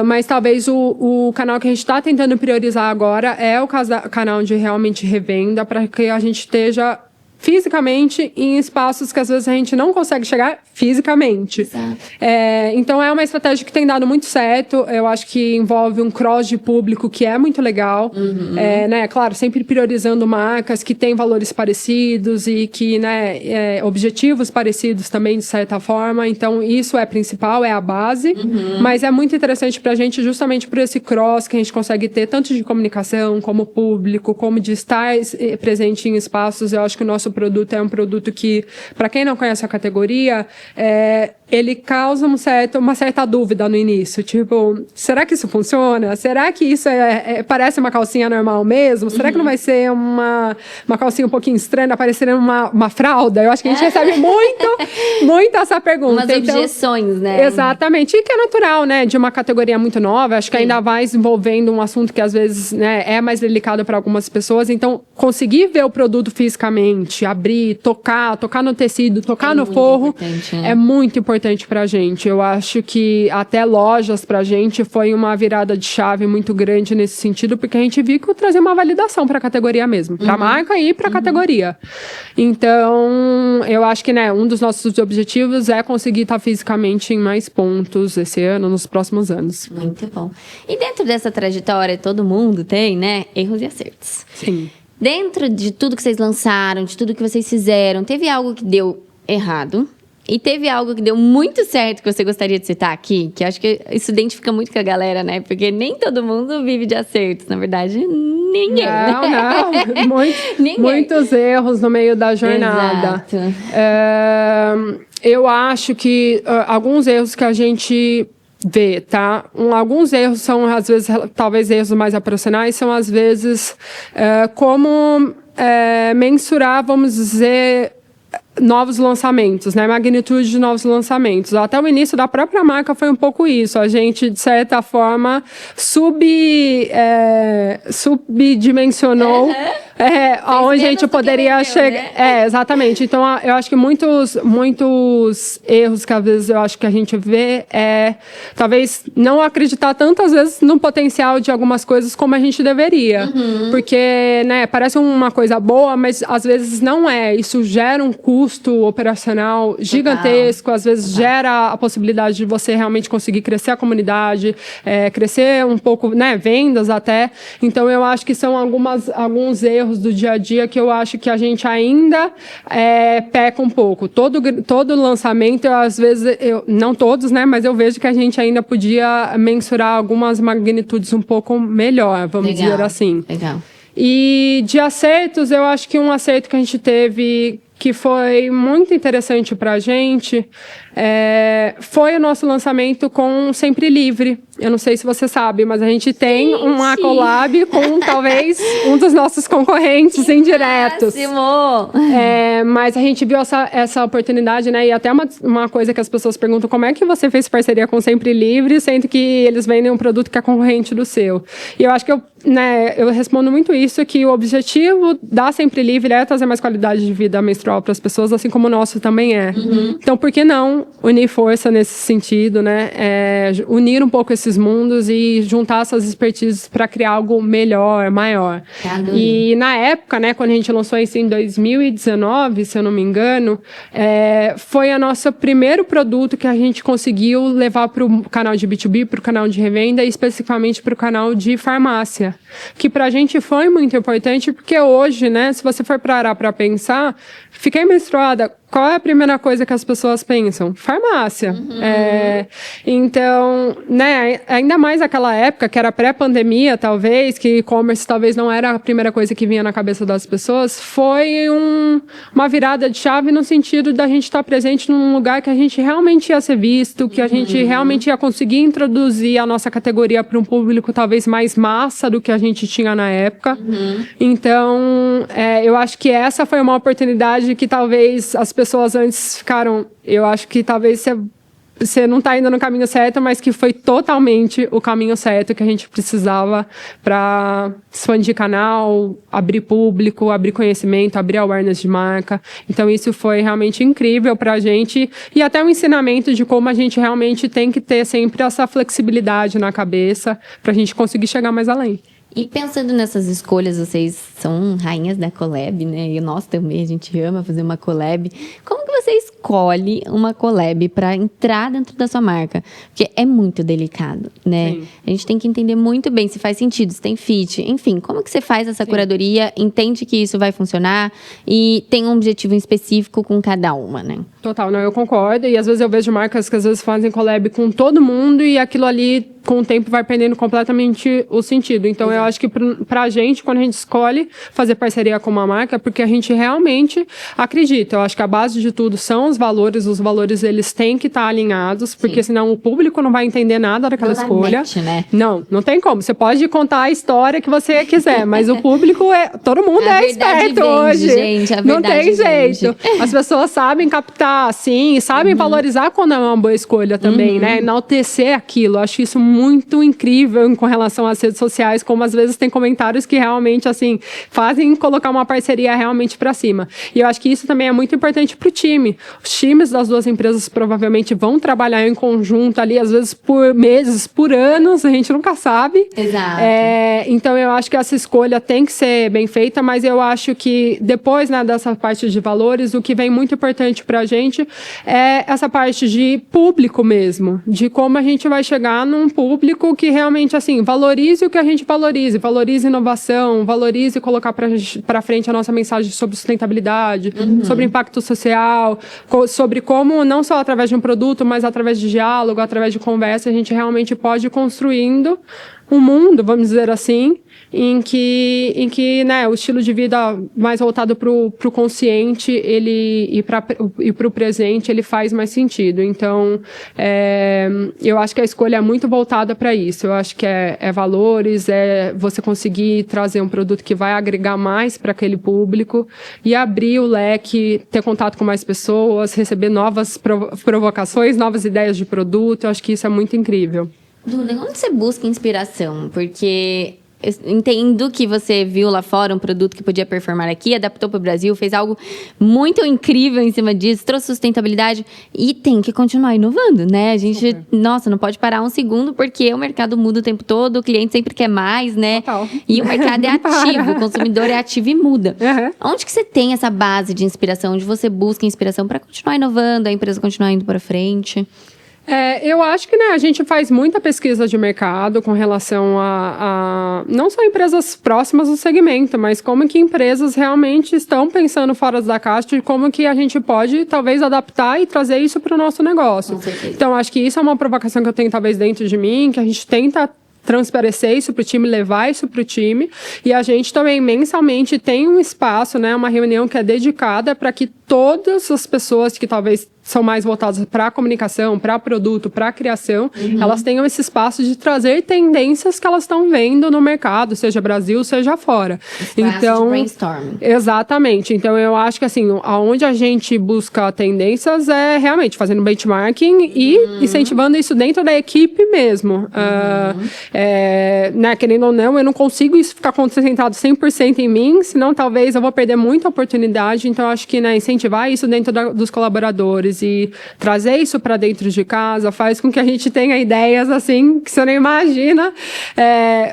[SPEAKER 1] Mas talvez o canal que a gente está tentando priorizar agora é o canal de realmente revenda, para que a gente esteja fisicamente em espaços que às vezes a gente não consegue chegar fisicamente.
[SPEAKER 2] Exato.
[SPEAKER 1] Então é uma estratégia que tem dado muito certo. Eu acho que envolve um cross de público que é muito legal. Né, claro, sempre priorizando marcas que têm valores parecidos e que, né, objetivos parecidos também, de certa forma. Então isso é principal, é a base. Mas é muito interessante pra gente justamente por esse cross que a gente consegue ter tanto de comunicação como público, como de estar presente em espaços. Eu acho que o nosso produto é um produto que, para quem não conhece a categoria, ele causa uma certa dúvida no início. Tipo, será que isso funciona? Será que isso parece uma calcinha normal mesmo? Será que não vai ser uma calcinha um pouquinho estranha, parecendo uma fralda? Eu acho que a gente recebe muito essa pergunta.
[SPEAKER 2] Umas objeções, né?
[SPEAKER 1] Exatamente. E que é natural, né? De uma categoria muito nova. Acho que ainda vai envolvendo um assunto que, às vezes, né, é mais delicado para algumas pessoas. Então, conseguir ver o produto fisicamente, abrir, tocar no tecido, tocar no forro, é muito importante pra gente. Eu acho que até lojas pra gente foi uma virada de chave muito grande nesse sentido, porque a gente viu que trazia uma validação pra categoria mesmo, pra marca e pra categoria. Então, eu acho que, né, um dos nossos objetivos é conseguir estar fisicamente em mais pontos esse ano, nos próximos anos.
[SPEAKER 2] Muito bom. E dentro dessa trajetória, todo mundo tem, né, erros e acertos.
[SPEAKER 1] Sim.
[SPEAKER 2] Dentro de tudo que vocês lançaram, de tudo que vocês fizeram, teve algo que deu errado? E teve algo que deu muito certo que você gostaria de citar aqui? Que eu acho que isso identifica muito com a galera, né? Porque nem todo mundo vive de acertos. Na verdade, ninguém.
[SPEAKER 1] Não. Muitos erros no meio da jornada.
[SPEAKER 2] Exato.
[SPEAKER 1] Eu acho que alguns erros que a gente vê, tá? Alguns erros são, às vezes, talvez erros mais operacionais, são, às vezes, como mensurar, vamos dizer, novos lançamentos, né? Magnitude de novos lançamentos. Até o início da própria marca foi um pouco isso. A gente, de certa forma, subdimensionou aonde a gente poderia chegar. Né? Exatamente. Então, eu acho que muitos erros que às vezes eu acho que a gente vê talvez não acreditar tantas vezes no potencial de algumas coisas como a gente deveria. Porque, né, parece uma coisa boa, mas às vezes não é. Isso gera um custo operacional gigantesco, às vezes gera a possibilidade de você realmente conseguir crescer a comunidade, crescer um pouco, né, vendas até. Então, eu acho que são alguns erros do dia a dia que eu acho que a gente ainda peca um pouco. Todo lançamento, às vezes, não todos, né, mas eu vejo que a gente ainda podia mensurar algumas magnitudes um pouco melhor, vamos dizer assim.
[SPEAKER 2] Legal.
[SPEAKER 1] E de acertos, eu acho que um acerto que a gente teve que foi muito interessante para a gente foi o nosso lançamento com Sempre Livre. Eu não sei se você sabe, mas a gente tem uma collab com talvez um dos nossos concorrentes indiretos. Mas a gente viu essa oportunidade, né? E até uma coisa que as pessoas perguntam, como é que você fez parceria com Sempre Livre, sendo que eles vendem um produto que é concorrente do seu? E eu acho que né, eu respondo muito isso, que o objetivo da Sempre Livre é trazer mais qualidade de vida menstrual para as pessoas, assim como o nosso também é. Então, por que não unir força nesse sentido, né? Unir um pouco esses mundos e juntar essas expertises para criar algo melhor, maior. E na época, né, quando a gente lançou isso em 2019, se eu não me engano, foi o nosso primeiro produto que a gente conseguiu levar para o canal de B2B, para o canal de revenda e especificamente para o canal de farmácia. Que pra gente foi muito importante, porque hoje, né, se você for parar pra pensar, fiquei menstruada, qual é a primeira coisa que as pessoas pensam? Farmácia. Então, né, ainda mais naquela época, que era pré-pandemia, talvez, que e-commerce talvez não era a primeira coisa que vinha na cabeça das pessoas, foi uma virada de chave no sentido da gente estar presente num lugar que a gente realmente ia ser visto, que a gente realmente ia conseguir introduzir a nossa categoria para um público talvez mais massa do que a gente tinha na época. Então, eu acho que essa foi uma oportunidade que talvez as pessoas antes ficaram... Eu acho que talvez você não está indo no caminho certo, mas que foi totalmente o caminho certo que a gente precisava para expandir canal, abrir público, abrir conhecimento, abrir awareness de marca. Então, isso foi realmente incrível para a gente e até um ensinamento de como a gente realmente tem que ter sempre essa flexibilidade na cabeça para a gente conseguir chegar mais além.
[SPEAKER 2] E pensando nessas escolhas, vocês são rainhas da collab, né? E nós também, a gente ama fazer uma collab. Como que você escolhe uma collab para entrar dentro da sua marca? Porque é muito delicado, né? Sim. A gente tem que entender muito bem se faz sentido, se tem fit. Enfim, como que você faz essa curadoria, entende que isso vai funcionar e tem um objetivo específico com cada uma, né?
[SPEAKER 1] Total, não, eu concordo. E às vezes eu vejo marcas que às vezes fazem collab com todo mundo e aquilo ali, com o tempo, vai perdendo completamente o sentido. Então, eu acho que pra gente, quando a gente escolhe fazer parceria com uma marca, porque a gente realmente acredita. Eu acho que a base de tudo são os valores eles têm que estar alinhados, porque senão o público não vai entender nada daquela escolha.
[SPEAKER 2] Né?
[SPEAKER 1] Não tem como. Você pode contar a história que você quiser, mas o público todo mundo é esperto hoje.
[SPEAKER 2] Gente,
[SPEAKER 1] não tem jeito. As pessoas sabem captar, assim, sabem valorizar quando é uma boa escolha também, né? Enaltecer aquilo. Eu acho isso muito incrível com relação às redes sociais, como às vezes tem comentários que realmente, assim, fazem colocar uma parceria realmente pra cima. E eu acho que isso também é muito importante pro time. Os times das duas empresas provavelmente vão trabalhar em conjunto ali, às vezes por meses, por anos, a gente nunca sabe.
[SPEAKER 2] Exato.
[SPEAKER 1] Então, eu acho que essa escolha tem que ser bem feita, mas eu acho que depois, né, dessa parte de valores, o que vem muito importante pra gente é essa parte de público mesmo, de como a gente vai chegar num público que realmente, assim, valorize o que a gente valorize inovação, valorize colocar para frente a nossa mensagem sobre sustentabilidade, sobre impacto social, sobre como, não só através de um produto, mas através de diálogo, através de conversa, a gente realmente pode ir construindo um mundo, vamos dizer assim, em que né, o estilo de vida mais voltado para o consciente e para o presente, ele faz mais sentido. Então, eu acho que a escolha é muito voltada para isso. Eu acho que é valores, é você conseguir trazer um produto que vai agregar mais para aquele público e abrir o leque, ter contato com mais pessoas, receber novas provocações, novas ideias de produto. Eu acho que isso é muito incrível.
[SPEAKER 2] Duda, onde você busca inspiração? Porque eu entendo que você viu lá fora um produto que podia performar aqui, adaptou para o Brasil, fez algo muito incrível em cima disso, trouxe sustentabilidade e tem que continuar inovando, né? A gente, não pode parar um segundo porque o mercado muda o tempo todo, o cliente sempre quer mais, né?
[SPEAKER 1] Total.
[SPEAKER 2] E o mercado é ativo, o consumidor é ativo e muda. Onde que você tem essa base de inspiração, onde você busca inspiração para continuar inovando, a empresa continuar indo para frente?
[SPEAKER 1] Eu acho que, né, a gente faz muita pesquisa de mercado com relação a não só empresas próximas do segmento, mas como que empresas realmente estão pensando fora da caixa e como que a gente pode, talvez, adaptar e trazer isso para o nosso negócio. Então, acho que isso é uma provocação que eu tenho, talvez, dentro de mim, que a gente tenta transparecer isso para o time, levar isso para o time. E a gente também, mensalmente, tem um espaço, né, uma reunião que é dedicada para que todas as pessoas que talvez são mais voltadas para a comunicação, para produto, para a criação, elas tenham esse espaço de trazer tendências que elas estão vendo no mercado, seja Brasil, seja fora.
[SPEAKER 2] Então, de brainstorming.
[SPEAKER 1] Exatamente. Então, eu acho que, assim, aonde a gente busca tendências é realmente fazendo benchmarking e incentivando isso dentro da equipe mesmo. Né, querendo ou não, eu não consigo isso ficar concentrado 100% em mim, senão talvez eu vou perder muita oportunidade. Então, eu acho que, né, incentivar isso dentro dos colaboradores e trazer isso para dentro de casa faz com que a gente tenha ideias, assim, que você não imagina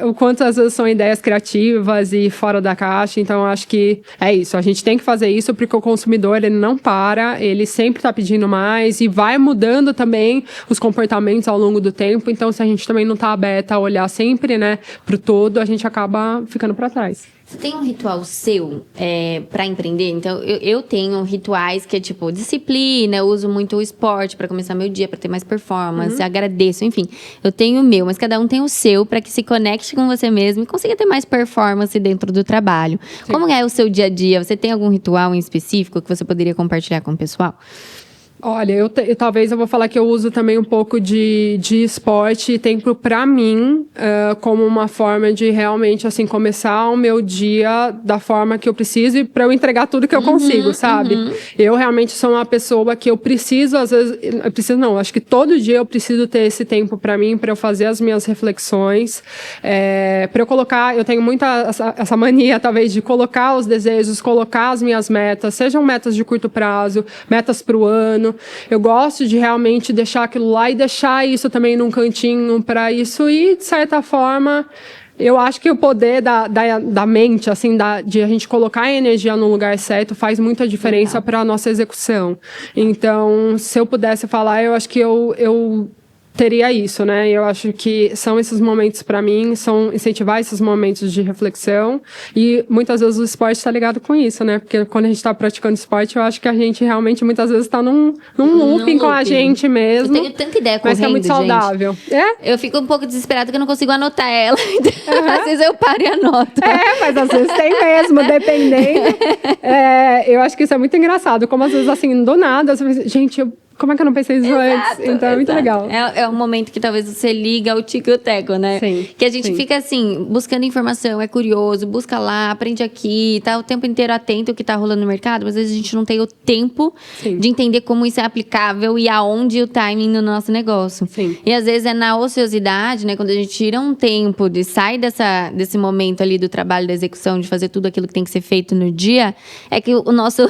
[SPEAKER 1] o quanto às vezes são ideias criativas e fora da caixa. Então, eu acho que é isso. A gente tem que fazer isso porque o consumidor, ele não para, ele sempre está pedindo mais e vai mudando também os comportamentos ao longo do tempo. Então, se a gente também não está aberta a olhar sempre, né, pro todo, a gente acaba ficando para trás.
[SPEAKER 2] Você tem um ritual seu para empreender? Então, eu tenho rituais que é tipo disciplina, eu uso muito o esporte para começar meu dia, para ter mais performance, agradeço, enfim. Eu tenho o meu, mas cada um tem o seu para que se conecte com você mesmo e consiga ter mais performance dentro do trabalho. Sim. Como é o seu dia a dia? Você tem algum ritual em específico que você poderia compartilhar com o pessoal?
[SPEAKER 1] Olha, talvez eu vou falar que eu uso também um pouco de esporte e tempo para mim, como uma forma de realmente, assim, começar o meu dia da forma que eu preciso e para eu entregar tudo que eu consigo, sabe? Eu realmente sou uma pessoa que eu preciso, às vezes, acho que todo dia eu preciso ter esse tempo para mim, para eu fazer as minhas reflexões, para eu colocar, eu tenho muita essa mania, talvez, de colocar os desejos, colocar as minhas metas, sejam metas de curto prazo, metas para o ano. Eu gosto de realmente deixar aquilo lá e deixar isso também num cantinho para isso e, de certa forma, eu acho que o poder da mente, assim, de a gente colocar a energia no lugar certo faz muita diferença para a nossa execução. Então, se eu pudesse falar, eu acho que eu teria isso, né? Eu acho que são esses momentos para mim, são incentivar esses momentos de reflexão e muitas vezes o esporte está ligado com isso, né? Porque quando a gente está praticando esporte, eu acho que a gente realmente muitas vezes está num looping com a gente mesmo.
[SPEAKER 2] Eu tenho tanta ideia correndo,
[SPEAKER 1] mas que é muito saudável.
[SPEAKER 2] Eu fico um pouco desesperada que eu não consigo anotar ela. Às vezes eu paro e anoto.
[SPEAKER 1] Mas às vezes tem mesmo, dependendo. Eu acho que isso é muito engraçado, como às vezes assim, do nada, você pensa, gente, como é que eu não pensei isso antes? Então é muito legal.
[SPEAKER 2] É um momento que talvez você liga o tico e o teco, né?
[SPEAKER 1] Sim.
[SPEAKER 2] Que a gente fica assim, buscando informação, é curioso, busca lá, aprende aqui, tá o tempo inteiro atento ao que tá rolando no mercado, mas às vezes a gente não tem o tempo de entender como isso é aplicável e aonde o timing no nosso negócio.
[SPEAKER 1] Sim.
[SPEAKER 2] E às vezes é na ociosidade, né? Quando a gente tira um tempo de sair desse momento ali do trabalho, da execução, de fazer tudo aquilo que tem que ser feito no dia, é que o nosso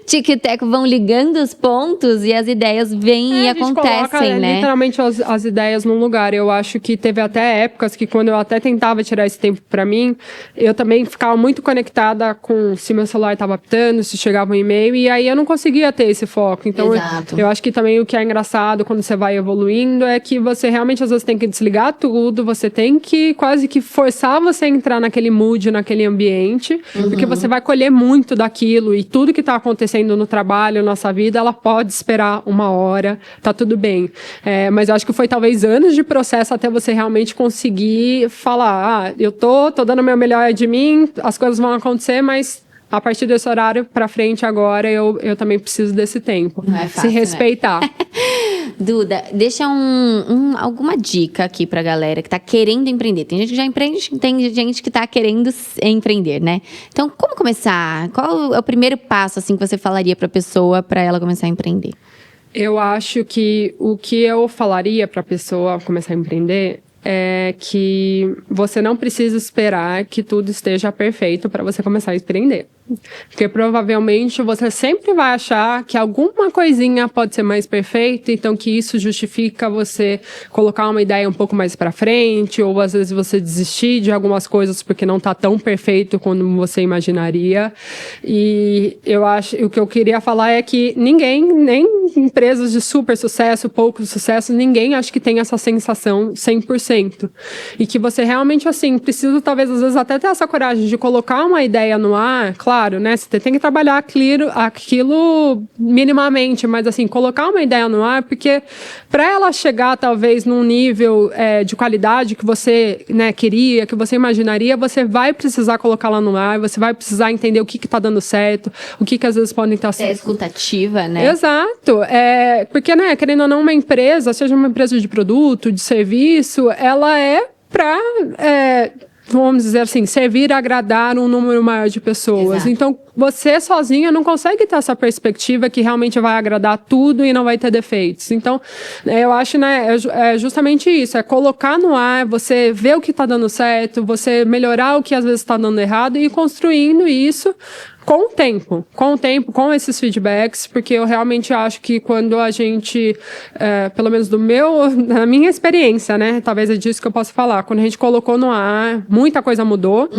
[SPEAKER 2] tico e teco vão ligando os pontos e as ideias vêm e acontecem, coloca, né?
[SPEAKER 1] Literalmente as ideias num lugar. Eu acho que teve até épocas que quando eu até tentava tirar esse tempo pra mim, eu também ficava muito conectada com se meu celular estava apitando, se chegava um e-mail, e aí eu não conseguia ter esse foco. Então, eu acho que também o que é engraçado quando você vai evoluindo é que você realmente às vezes tem que desligar tudo, você tem que quase que forçar você a entrar naquele mood, naquele ambiente, porque você vai colher muito daquilo e tudo que tá acontecendo no trabalho, na nossa vida, ela pode esperar uma hora, tá tudo bem. Mas eu acho que foi talvez anos de processo até você realmente conseguir falar, eu tô dando o meu melhor de mim, as coisas vão acontecer, mas a partir desse horário pra frente agora, eu também preciso desse tempo.
[SPEAKER 2] Não é fácil,
[SPEAKER 1] se respeitar.
[SPEAKER 2] Né? Duda, deixa alguma dica aqui pra galera que tá querendo empreender. Tem gente que já empreende, tem gente que tá querendo empreender, né? Então, como começar? Qual é o primeiro passo, assim, que você falaria pra pessoa pra ela começar a empreender?
[SPEAKER 1] Eu acho que o que eu falaria para a pessoa começar a empreender é que você não precisa esperar que tudo esteja perfeito para você começar a empreender. Porque provavelmente você sempre vai achar que alguma coisinha pode ser mais perfeita, então que isso justifica você colocar uma ideia um pouco mais para frente, ou às vezes você desistir de algumas coisas porque não tá tão perfeito como você imaginaria. E eu acho, o que eu queria falar é que ninguém, nem empresas de super sucesso, pouco sucesso, ninguém acho que tem essa sensação 100%. E que você realmente, assim, precisa talvez às vezes até ter essa coragem de colocar uma ideia no ar, claro, né? Você tem que trabalhar aquilo minimamente, mas assim, colocar uma ideia no ar, porque para ela chegar talvez num nível de qualidade que você, né, queria, que você imaginaria, você vai precisar colocá-la no ar, você vai precisar entender o que está dando certo, o que às vezes podem estar...
[SPEAKER 2] É escutativa, né?
[SPEAKER 1] Exato. Porque, né, querendo ou não, uma empresa, seja uma empresa de produto, de serviço, ela é para, vamos dizer assim, servir, agradar um número maior de pessoas.
[SPEAKER 2] Exato.
[SPEAKER 1] Então, você sozinha não consegue ter essa perspectiva que realmente vai agradar tudo e não vai ter defeitos. Então, eu acho, né, é justamente isso, é colocar no ar, você ver o que está dando certo, você melhorar o que às vezes está dando errado e ir construindo isso com o tempo, com esses feedbacks, porque eu realmente acho que quando a gente, pelo menos na minha experiência, né, talvez é disso que eu possa falar, quando a gente colocou no ar, muita coisa mudou,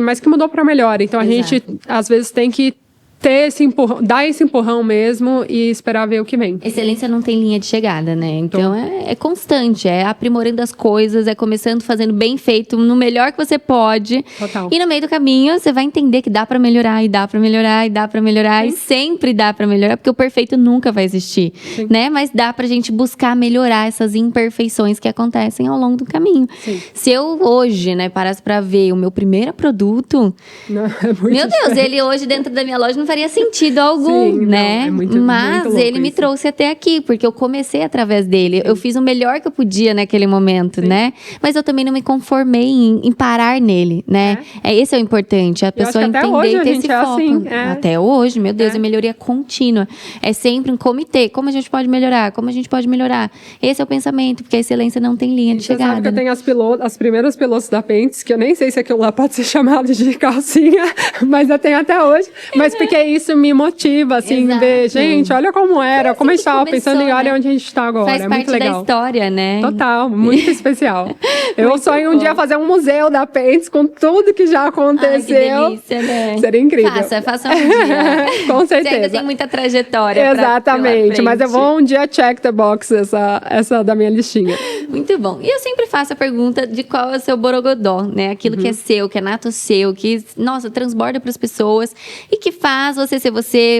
[SPEAKER 1] mas que mudou para melhor. Então, a gente, às vezes, tem que ter esse empurrão, dar esse empurrão mesmo e esperar ver o que vem.
[SPEAKER 2] Excelência não tem linha de chegada, né? Então é constante, é aprimorando as coisas, é começando fazendo bem feito, no melhor que você pode.
[SPEAKER 1] Total.
[SPEAKER 2] E no meio do caminho, você vai entender que dá pra melhorar, e dá pra melhorar, e dá pra melhorar, e sempre dá pra melhorar, porque o perfeito nunca vai existir, né? Mas dá pra gente buscar melhorar essas imperfeições que acontecem ao longo do caminho.
[SPEAKER 1] Sim.
[SPEAKER 2] Se eu hoje, né, parasse pra ver o meu primeiro produto,
[SPEAKER 1] Não, é muito
[SPEAKER 2] meu Deus,
[SPEAKER 1] diferente.
[SPEAKER 2] ele hoje dentro da minha loja não faria sentido algum,
[SPEAKER 1] Sim,
[SPEAKER 2] né?
[SPEAKER 1] não, é muito
[SPEAKER 2] Mas
[SPEAKER 1] louco
[SPEAKER 2] ele me
[SPEAKER 1] isso.
[SPEAKER 2] trouxe até aqui, porque eu comecei através dele. Eu fiz o melhor que eu podia naquele momento, né? Mas eu também não me conformei em parar nele, né? Esse é o importante, a pessoa
[SPEAKER 1] acho que até
[SPEAKER 2] entender
[SPEAKER 1] hoje
[SPEAKER 2] e
[SPEAKER 1] a
[SPEAKER 2] ter
[SPEAKER 1] gente
[SPEAKER 2] esse
[SPEAKER 1] é
[SPEAKER 2] foco.
[SPEAKER 1] assim,
[SPEAKER 2] Até hoje, meu Deus, é melhoria contínua. É sempre um comitê. Como a gente pode melhorar? Como a gente pode melhorar? Esse é o pensamento, porque a excelência não tem linha de
[SPEAKER 1] Você sabe
[SPEAKER 2] chegada.
[SPEAKER 1] que eu
[SPEAKER 2] né?
[SPEAKER 1] tenho as primeiras pilotos da Pentes, que eu nem sei se aquilo lá pode ser chamado de calcinha, mas eu tenho até hoje. Mas porque isso me motiva, assim,
[SPEAKER 2] Exato.
[SPEAKER 1] ver, gente, olha como era, como a gente estava
[SPEAKER 2] começou,
[SPEAKER 1] pensando e olha
[SPEAKER 2] né?
[SPEAKER 1] onde a gente está agora.
[SPEAKER 2] Faz
[SPEAKER 1] É
[SPEAKER 2] parte
[SPEAKER 1] muito legal.
[SPEAKER 2] da história, né?
[SPEAKER 1] Total, muito especial. Eu
[SPEAKER 2] Muito
[SPEAKER 1] sonho um
[SPEAKER 2] bom.
[SPEAKER 1] dia fazer um museu da Pentes com tudo que já
[SPEAKER 2] Ai,
[SPEAKER 1] aconteceu.
[SPEAKER 2] que delícia, né?
[SPEAKER 1] Seria incrível.
[SPEAKER 2] Faça um dia.
[SPEAKER 1] Com
[SPEAKER 2] Você ainda
[SPEAKER 1] certeza.
[SPEAKER 2] tem muita trajetória pela
[SPEAKER 1] Exatamente, mas eu
[SPEAKER 2] frente.
[SPEAKER 1] vou um dia check the box essa da minha listinha.
[SPEAKER 2] Muito bom. E eu sempre faço a pergunta de qual é o seu borogodó, né? Aquilo que é seu, que é nato seu, que, nossa, transborda para as pessoas e que faz você ser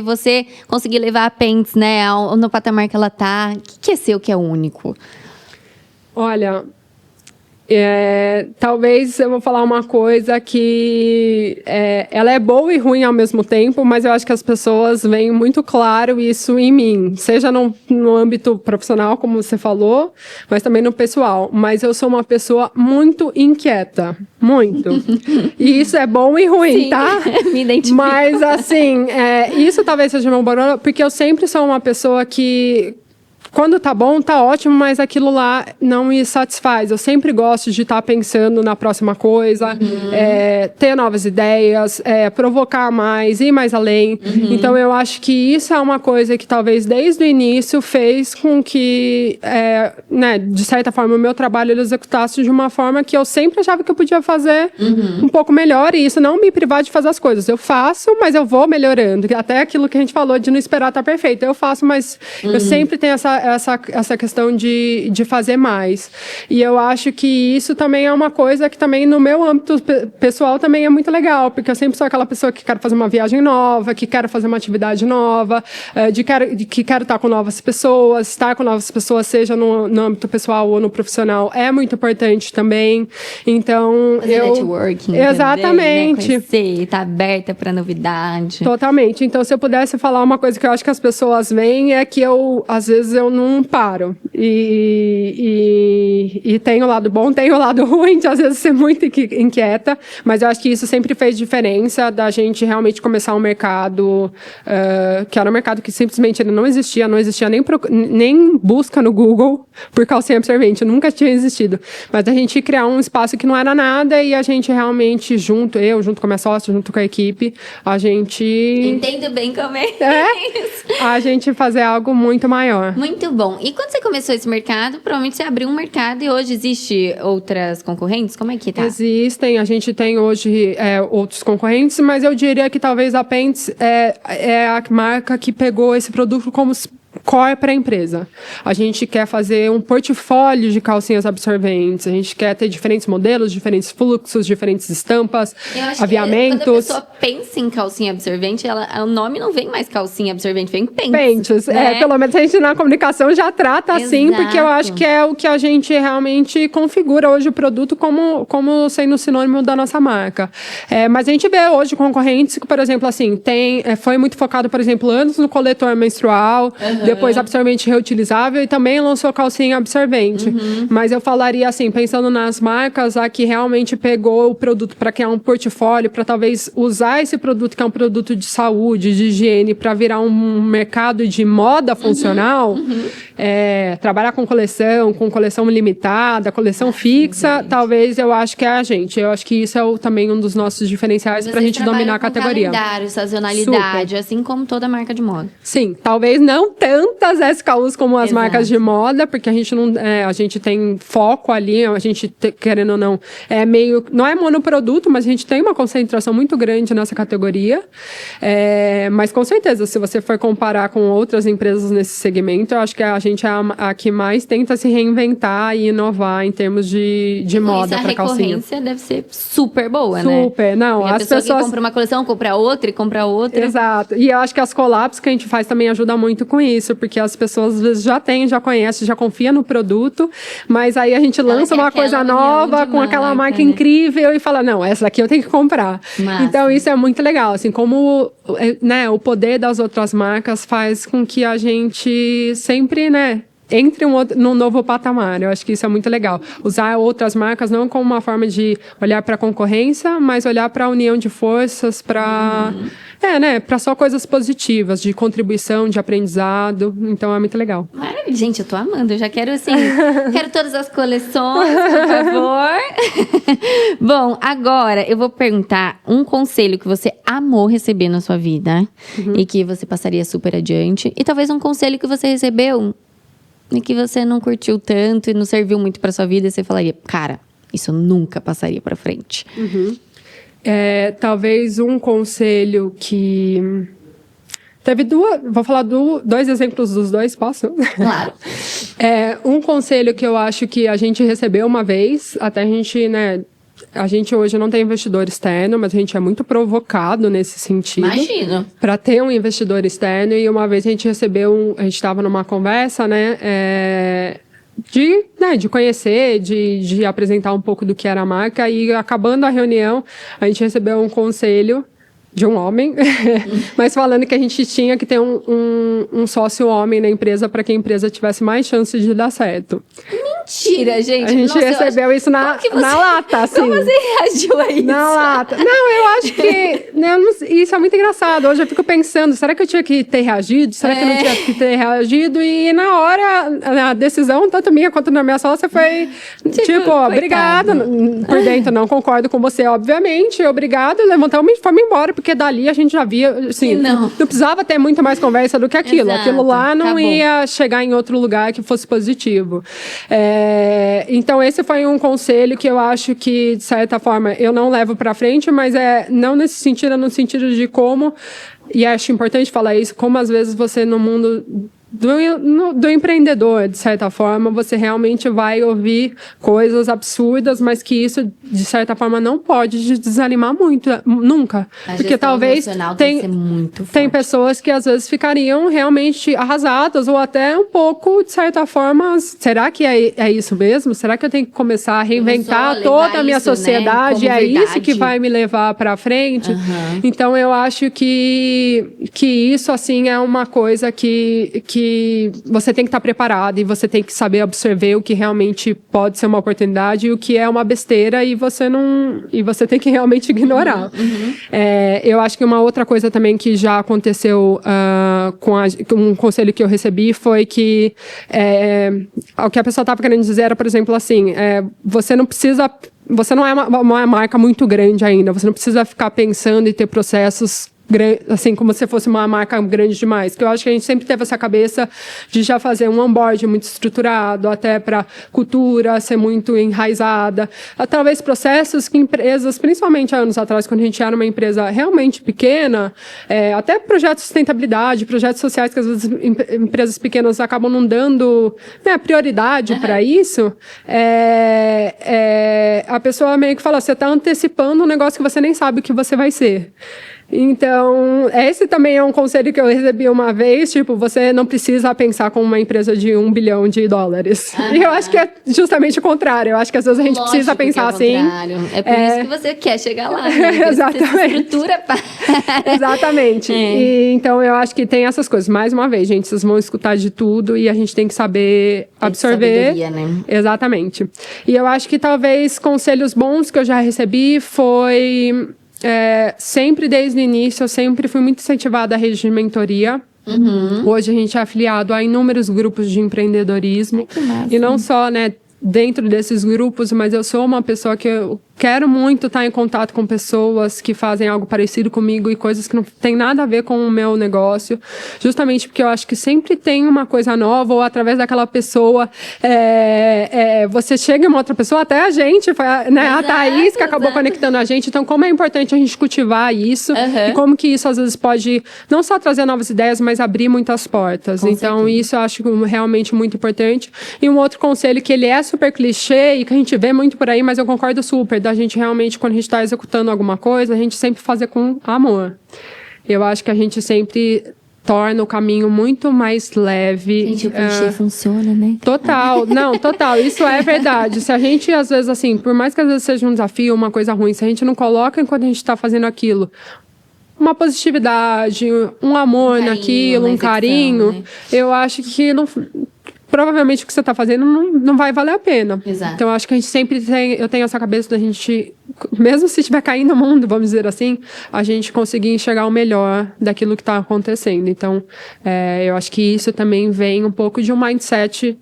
[SPEAKER 2] você conseguir levar a Pentes, né, no patamar que ela tá. O que é seu, que é único?
[SPEAKER 1] Olha, talvez eu vou falar uma coisa que ela é boa e ruim ao mesmo tempo, mas eu acho que as pessoas veem muito claro isso em mim, seja no âmbito profissional, como você falou, mas também no pessoal. Mas eu sou uma pessoa muito inquieta, muito. E isso é bom e ruim,
[SPEAKER 2] Sim,
[SPEAKER 1] tá?
[SPEAKER 2] me identifico.
[SPEAKER 1] Mas, assim, isso talvez seja meu barulho, porque eu sempre sou uma pessoa que... Quando tá bom, tá ótimo, mas aquilo lá não me satisfaz. Eu sempre gosto de estar pensando na próxima coisa, ter novas ideias, provocar mais, ir mais além. Então, eu acho que isso é uma coisa que talvez desde o início fez com que, né, de certa forma, o meu trabalho ele executasse de uma forma que eu sempre achava que eu podia fazer um pouco melhor. E isso não me privar de fazer as coisas. Eu faço, mas eu vou melhorando. Até aquilo que a gente falou de não esperar estar perfeito. Eu faço, mas eu sempre tenho essa questão de fazer mais. E eu acho que isso também é uma coisa que também no meu âmbito pessoal também é muito legal, porque eu sempre sou aquela pessoa que quer fazer uma viagem nova, que quer fazer uma atividade nova, que quero estar com novas pessoas, estar com novas pessoas, seja no âmbito pessoal ou no profissional, é muito importante também. Então,
[SPEAKER 2] Fazer networking.
[SPEAKER 1] Exatamente.
[SPEAKER 2] Também, né? Conhecer, tá aberta para novidade.
[SPEAKER 1] Totalmente. Então, se eu pudesse falar uma coisa que eu acho que as pessoas veem é que às vezes eu não paro. E tem o lado bom, tem o lado ruim, de às vezes ser muito inquieta, mas eu acho que isso sempre fez diferença da gente realmente começar um mercado, que era um mercado que simplesmente ele não existia nem busca no Google por calcinha absorvente, nunca tinha existido. Mas a gente criar um espaço que não era nada e a gente realmente, junto com a minha sócia, junto com a equipe, a gente...
[SPEAKER 2] Entendo bem como é isso.
[SPEAKER 1] A gente fazer algo muito maior.
[SPEAKER 2] Muito bom. E quando você começou esse mercado, provavelmente você abriu um mercado e hoje existe outras concorrentes? Como é que tá?
[SPEAKER 1] Existem, a gente tem hoje outros concorrentes, mas eu diria que talvez a Pentes é a marca que pegou esse produto como core para a empresa. A gente quer fazer um portfólio de calcinhas absorventes, a gente quer ter diferentes modelos, diferentes fluxos, diferentes estampas, aviamentos.
[SPEAKER 2] Quando a pessoa pensa em calcinha absorvente, o nome não vem mais calcinha absorvente, vem pentes.
[SPEAKER 1] Pentes,
[SPEAKER 2] né?
[SPEAKER 1] Pelo menos a gente na comunicação já trata assim, porque eu acho que é o que a gente realmente configura hoje o produto como sendo sinônimo da nossa marca. Mas a gente vê hoje concorrentes que, por exemplo, assim, foi muito focado, por exemplo, antes no coletor menstrual, depois absorvente reutilizável e também lançou calcinha absorvente. Mas eu falaria assim, pensando nas marcas, a que realmente pegou o produto para criar um portfólio, para talvez usar esse produto, que é um produto de saúde, de higiene, para virar um mercado de moda funcional, trabalhar com coleção limitada, coleção fixa, talvez eu acho que é a gente. Eu acho que isso é também um dos nossos diferenciais para a gente dominar a categoria.
[SPEAKER 2] Calendário, sazonalidade,
[SPEAKER 1] Super.
[SPEAKER 2] Assim como toda marca de moda.
[SPEAKER 1] Sim, talvez não tantas SKUs como as marcas de moda, porque a gente tem foco ali, a gente querendo ou não, não é monoproduto, mas a gente tem uma concentração muito grande nessa categoria. Mas com certeza, se você for comparar com outras empresas nesse segmento, eu acho que a gente é a que mais tenta se reinventar e inovar em termos de moda para calcinha.
[SPEAKER 2] A recorrência deve ser super boa, né?
[SPEAKER 1] Super, não.
[SPEAKER 2] Porque as pessoas que compra uma coleção, compra outra e compra outra.
[SPEAKER 1] Exato. E eu acho que as collabs que a gente faz também ajudam muito com isso, porque as pessoas às vezes já conhecem, já confiam no produto, mas aí a gente lança uma coisa nova com aquela marca incrível e fala, não, essa daqui eu tenho que comprar.
[SPEAKER 2] Massa.
[SPEAKER 1] Então isso é muito legal, assim, como o poder das outras marcas faz com que a gente sempre, entre num novo patamar. Eu acho que isso é muito legal. Usar outras marcas não como uma forma de olhar para a concorrência, mas olhar para a união de forças, para para só coisas positivas, de contribuição, de aprendizado. Então é muito legal.
[SPEAKER 2] Maravilha. Gente, eu tô amando. Eu já quero, assim, quero todas as coleções, por favor. Bom, agora eu vou perguntar um conselho que você amou receber na sua vida e que você passaria super adiante. E talvez um conselho que você recebeu e que você não curtiu tanto e não serviu muito pra sua vida, e você falaria, cara, isso eu nunca passaria pra frente.
[SPEAKER 1] Talvez um conselho que... Vou falar dois exemplos dos dois, posso?
[SPEAKER 2] Claro.
[SPEAKER 1] Um conselho que eu acho que a gente recebeu uma vez, até a gente hoje não tem investidor externo, mas a gente é muito provocado nesse sentido.
[SPEAKER 2] Imagino.
[SPEAKER 1] Para ter um investidor externo, e uma vez a gente recebeu a gente estava numa conversa, de conhecer, de apresentar um pouco do que era a marca, e acabando a reunião, a gente recebeu um conselho de um homem, mas falando que a gente tinha que ter um sócio homem na empresa para que a empresa tivesse mais chance de dar certo.
[SPEAKER 2] Mentira, gente.
[SPEAKER 1] A gente recebeu isso na lata, assim.
[SPEAKER 2] Como você reagiu a isso?
[SPEAKER 1] Na lata. Não, eu acho que... isso é muito engraçado. Hoje eu fico pensando, será que eu tinha que ter reagido? Será que eu não tinha que ter reagido? E na hora, a decisão, tanto minha quanto da minha sócia, foi obrigada. Por dentro, não concordo com você, obviamente. Obrigado, levantamos e fomos embora, porque dali a gente já via, assim, não precisava ter muito mais conversa do que aquilo.
[SPEAKER 2] Exato.
[SPEAKER 1] Aquilo lá não
[SPEAKER 2] Acabou.
[SPEAKER 1] ia chegar em outro lugar que fosse positivo. Então, esse foi um conselho que eu acho que, de certa forma, eu não levo para frente, mas não nesse sentido, no sentido de como, e acho importante falar isso, como às vezes você no mundo do empreendedor, de certa forma, você realmente vai ouvir coisas absurdas, mas que isso, de certa forma, não pode te desanimar muito, nunca. Porque talvez tem pessoas que às vezes ficariam realmente arrasadas, ou até um pouco, de certa forma, será que é isso mesmo? Será que eu tenho que começar a reinventar toda a minha sociedade? É isso que vai me levar para frente? Então, eu acho que isso, assim, é uma coisa que você tem que estar preparado e você tem que saber absorver o que realmente pode ser uma oportunidade e o que é uma besteira e você tem que realmente ignorar. Eu acho que uma outra coisa também que já aconteceu com um conselho que eu recebi foi que o que a pessoa estava querendo dizer era, por exemplo, assim, você não é uma marca muito grande ainda, você não precisa ficar pensando e ter processos assim, como se fosse uma marca grande demais. Que eu acho que a gente sempre teve essa cabeça de já fazer um onboard muito estruturado, até para cultura ser muito enraizada. Talvez processos que empresas, principalmente há anos atrás, quando a gente era uma empresa realmente pequena, até projetos de sustentabilidade, projetos sociais que às vezes empresas pequenas acabam não dando, né, prioridade para isso, a pessoa meio que fala, você está antecipando um negócio que você nem sabe o que você vai ser. Então, esse também é um conselho que eu recebi uma vez, tipo, você não precisa pensar como uma empresa de $1 bilhão. E eu acho que é justamente o contrário. Eu acho que às vezes a gente precisa pensar assim.
[SPEAKER 2] É por isso que você quer chegar lá, né?
[SPEAKER 1] Exatamente.
[SPEAKER 2] Estrutura
[SPEAKER 1] Exatamente. E, então, eu acho que tem essas coisas. Mais uma vez, gente, vocês vão escutar de tudo e a gente tem que saber absorver.
[SPEAKER 2] Né?
[SPEAKER 1] Exatamente. E eu acho que talvez conselhos bons que eu já recebi foi... sempre desde o início, eu sempre fui muito incentivada à rede de mentoria. Hoje a gente é afiliado a inúmeros grupos de empreendedorismo. E não só, né, dentro desses grupos, mas eu sou uma pessoa que eu quero muito estar em contato com pessoas que fazem algo parecido comigo e coisas que não tem nada a ver com o meu negócio, justamente porque eu acho que sempre tem uma coisa nova, ou através daquela pessoa você chega em uma outra pessoa, até a gente, né? Exato, a Thaís que acabou conectando a gente. Então, como é importante a gente cultivar isso e como que isso às vezes pode não só trazer novas ideias, mas abrir muitas portas. Com então, certeza. Isso eu acho realmente muito importante. E um outro conselho que ele é super clichê e que a gente vê muito por aí, mas eu concordo super, da gente realmente, quando a gente está executando alguma coisa, a gente sempre fazer com amor. Eu acho que a gente sempre torna o caminho muito mais leve.
[SPEAKER 2] Gente, o clichê funciona, né?
[SPEAKER 1] Total. Não, total. Isso é verdade. Se a gente, às vezes, assim, por mais que às vezes seja um desafio, uma coisa ruim, se a gente não coloca enquanto a gente está fazendo aquilo uma positividade, um amor naquilo, um carinho, né? Eu acho que não... Provavelmente o que você está fazendo não vai valer a pena.
[SPEAKER 2] Exato.
[SPEAKER 1] Então, eu acho que a gente sempre eu tenho essa cabeça da gente, mesmo se estiver caindo o mundo, vamos dizer assim, a gente conseguir enxergar o melhor daquilo que está acontecendo. Então, eu acho que isso também vem um pouco de um mindset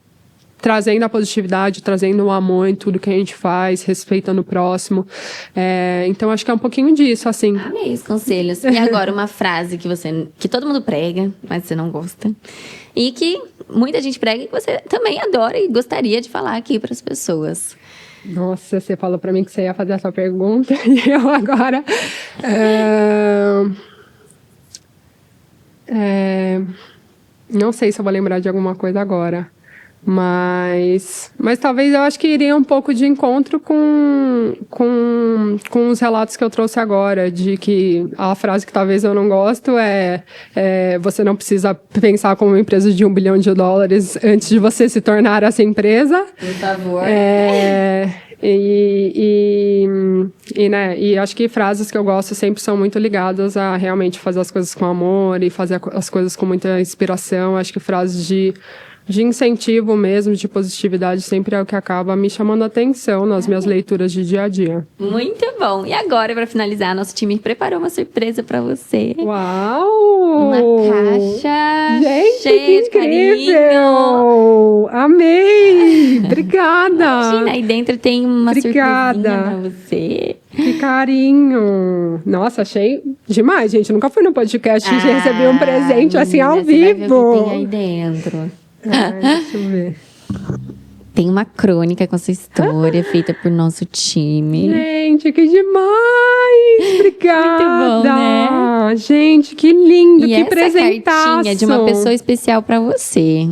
[SPEAKER 1] trazendo a positividade, trazendo o amor em tudo que a gente faz, respeitando o próximo. Então, acho que é um pouquinho disso, assim.
[SPEAKER 2] Amei os conselhos. E agora, uma frase que todo mundo prega, mas você não gosta. E que muita gente prega e que você também adora e gostaria de falar aqui para as pessoas.
[SPEAKER 1] Nossa, você falou para mim que você ia fazer essa pergunta e eu agora... não sei se eu vou lembrar de alguma coisa agora. Mas talvez eu acho que iria um pouco de encontro com os relatos que eu trouxe agora, de que a frase que talvez eu não gosto você não precisa pensar como uma empresa de $1 bilhão antes de você se tornar essa empresa.
[SPEAKER 2] Por favor.
[SPEAKER 1] E acho que frases que eu gosto sempre são muito ligadas a realmente fazer as coisas com amor e fazer as coisas com muita inspiração. Acho que frases de incentivo mesmo, de positividade, sempre é o que acaba me chamando a atenção nas minhas leituras de dia a dia.
[SPEAKER 2] Muito bom! E agora, para finalizar, nosso time preparou uma surpresa para você.
[SPEAKER 1] Uau!
[SPEAKER 2] Uma caixa
[SPEAKER 1] cheia de carinho! Amei! Obrigada!
[SPEAKER 2] Imagina, aí dentro tem uma surpresinha para você.
[SPEAKER 1] Que carinho! Nossa, achei demais, gente. Nunca fui no podcast e recebi um presente assim ao vivo.
[SPEAKER 2] Vai ver o que tem aí dentro.
[SPEAKER 1] Deixa eu ver.
[SPEAKER 2] Tem uma crônica com a sua história feita por nosso time.
[SPEAKER 1] Gente, que demais! Obrigada!
[SPEAKER 2] Muito bom, né?
[SPEAKER 1] Gente, que lindo!
[SPEAKER 2] E
[SPEAKER 1] que presentaço!
[SPEAKER 2] Essa cartinha de uma pessoa especial para você.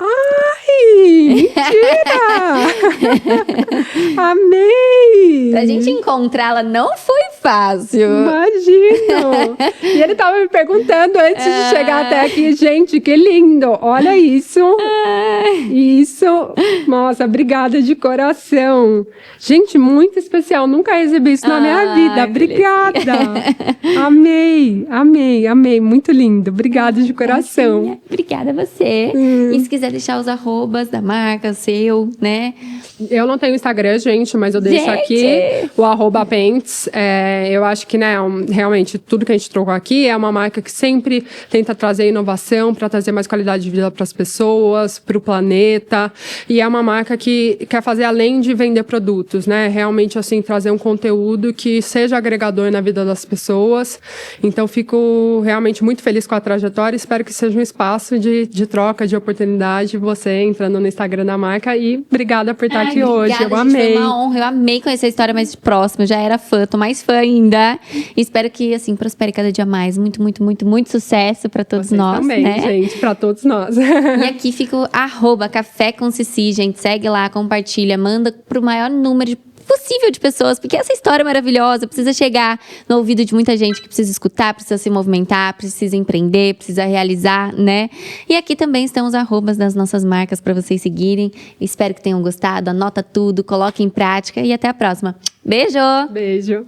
[SPEAKER 1] Ai, mentira! Amei!
[SPEAKER 2] Pra gente encontrá-la não foi fácil.
[SPEAKER 1] Imagino! E ele tava me perguntando antes de chegar até aqui, gente, que lindo! Olha isso! Isso! Nossa, obrigada de coração! Gente, muito especial, nunca recebi isso na minha vida. Obrigada! Amei, amei, amei, muito lindo. Obrigada de coração.
[SPEAKER 2] Obrigada a você. E se quiser deixar os arrobas da marca, o seu, né?
[SPEAKER 1] Eu não tenho Instagram, gente, mas eu deixo aqui o @Pentes. Eu acho que, né, realmente, tudo que a gente trocou aqui é uma marca que sempre tenta trazer inovação para trazer mais qualidade de vida para as pessoas, para o planeta. e é uma marca que quer fazer além de vender produtos, né? Realmente, assim, trazer um conteúdo que seja agregador na vida das pessoas. Então, fico realmente muito feliz com a trajetória. Espero que seja um espaço de troca, de oportunidade, você entrando no Instagram da marca. E obrigada por estar aqui hoje. Eu amei.
[SPEAKER 2] Foi uma honra. Eu amei conhecer a história mais de próximo. Eu já era fã, tô mais fã ainda. Espero que, assim, prospere cada dia mais. Muito, muito, muito, muito sucesso pra todos nós.
[SPEAKER 1] Também,
[SPEAKER 2] né?
[SPEAKER 1] gente, pra todos nós.
[SPEAKER 2] E aqui fica o @café com Cici, gente. Segue lá, compartilha, manda pro maior número possível de pessoas, porque essa história é maravilhosa, precisa chegar no ouvido de muita gente que precisa escutar, precisa se movimentar, precisa empreender, precisa realizar, né? E aqui também estão os arrobas das nossas marcas para vocês seguirem. Espero que tenham gostado, anota tudo, coloque em prática e até a próxima. Beijo!
[SPEAKER 1] Beijo!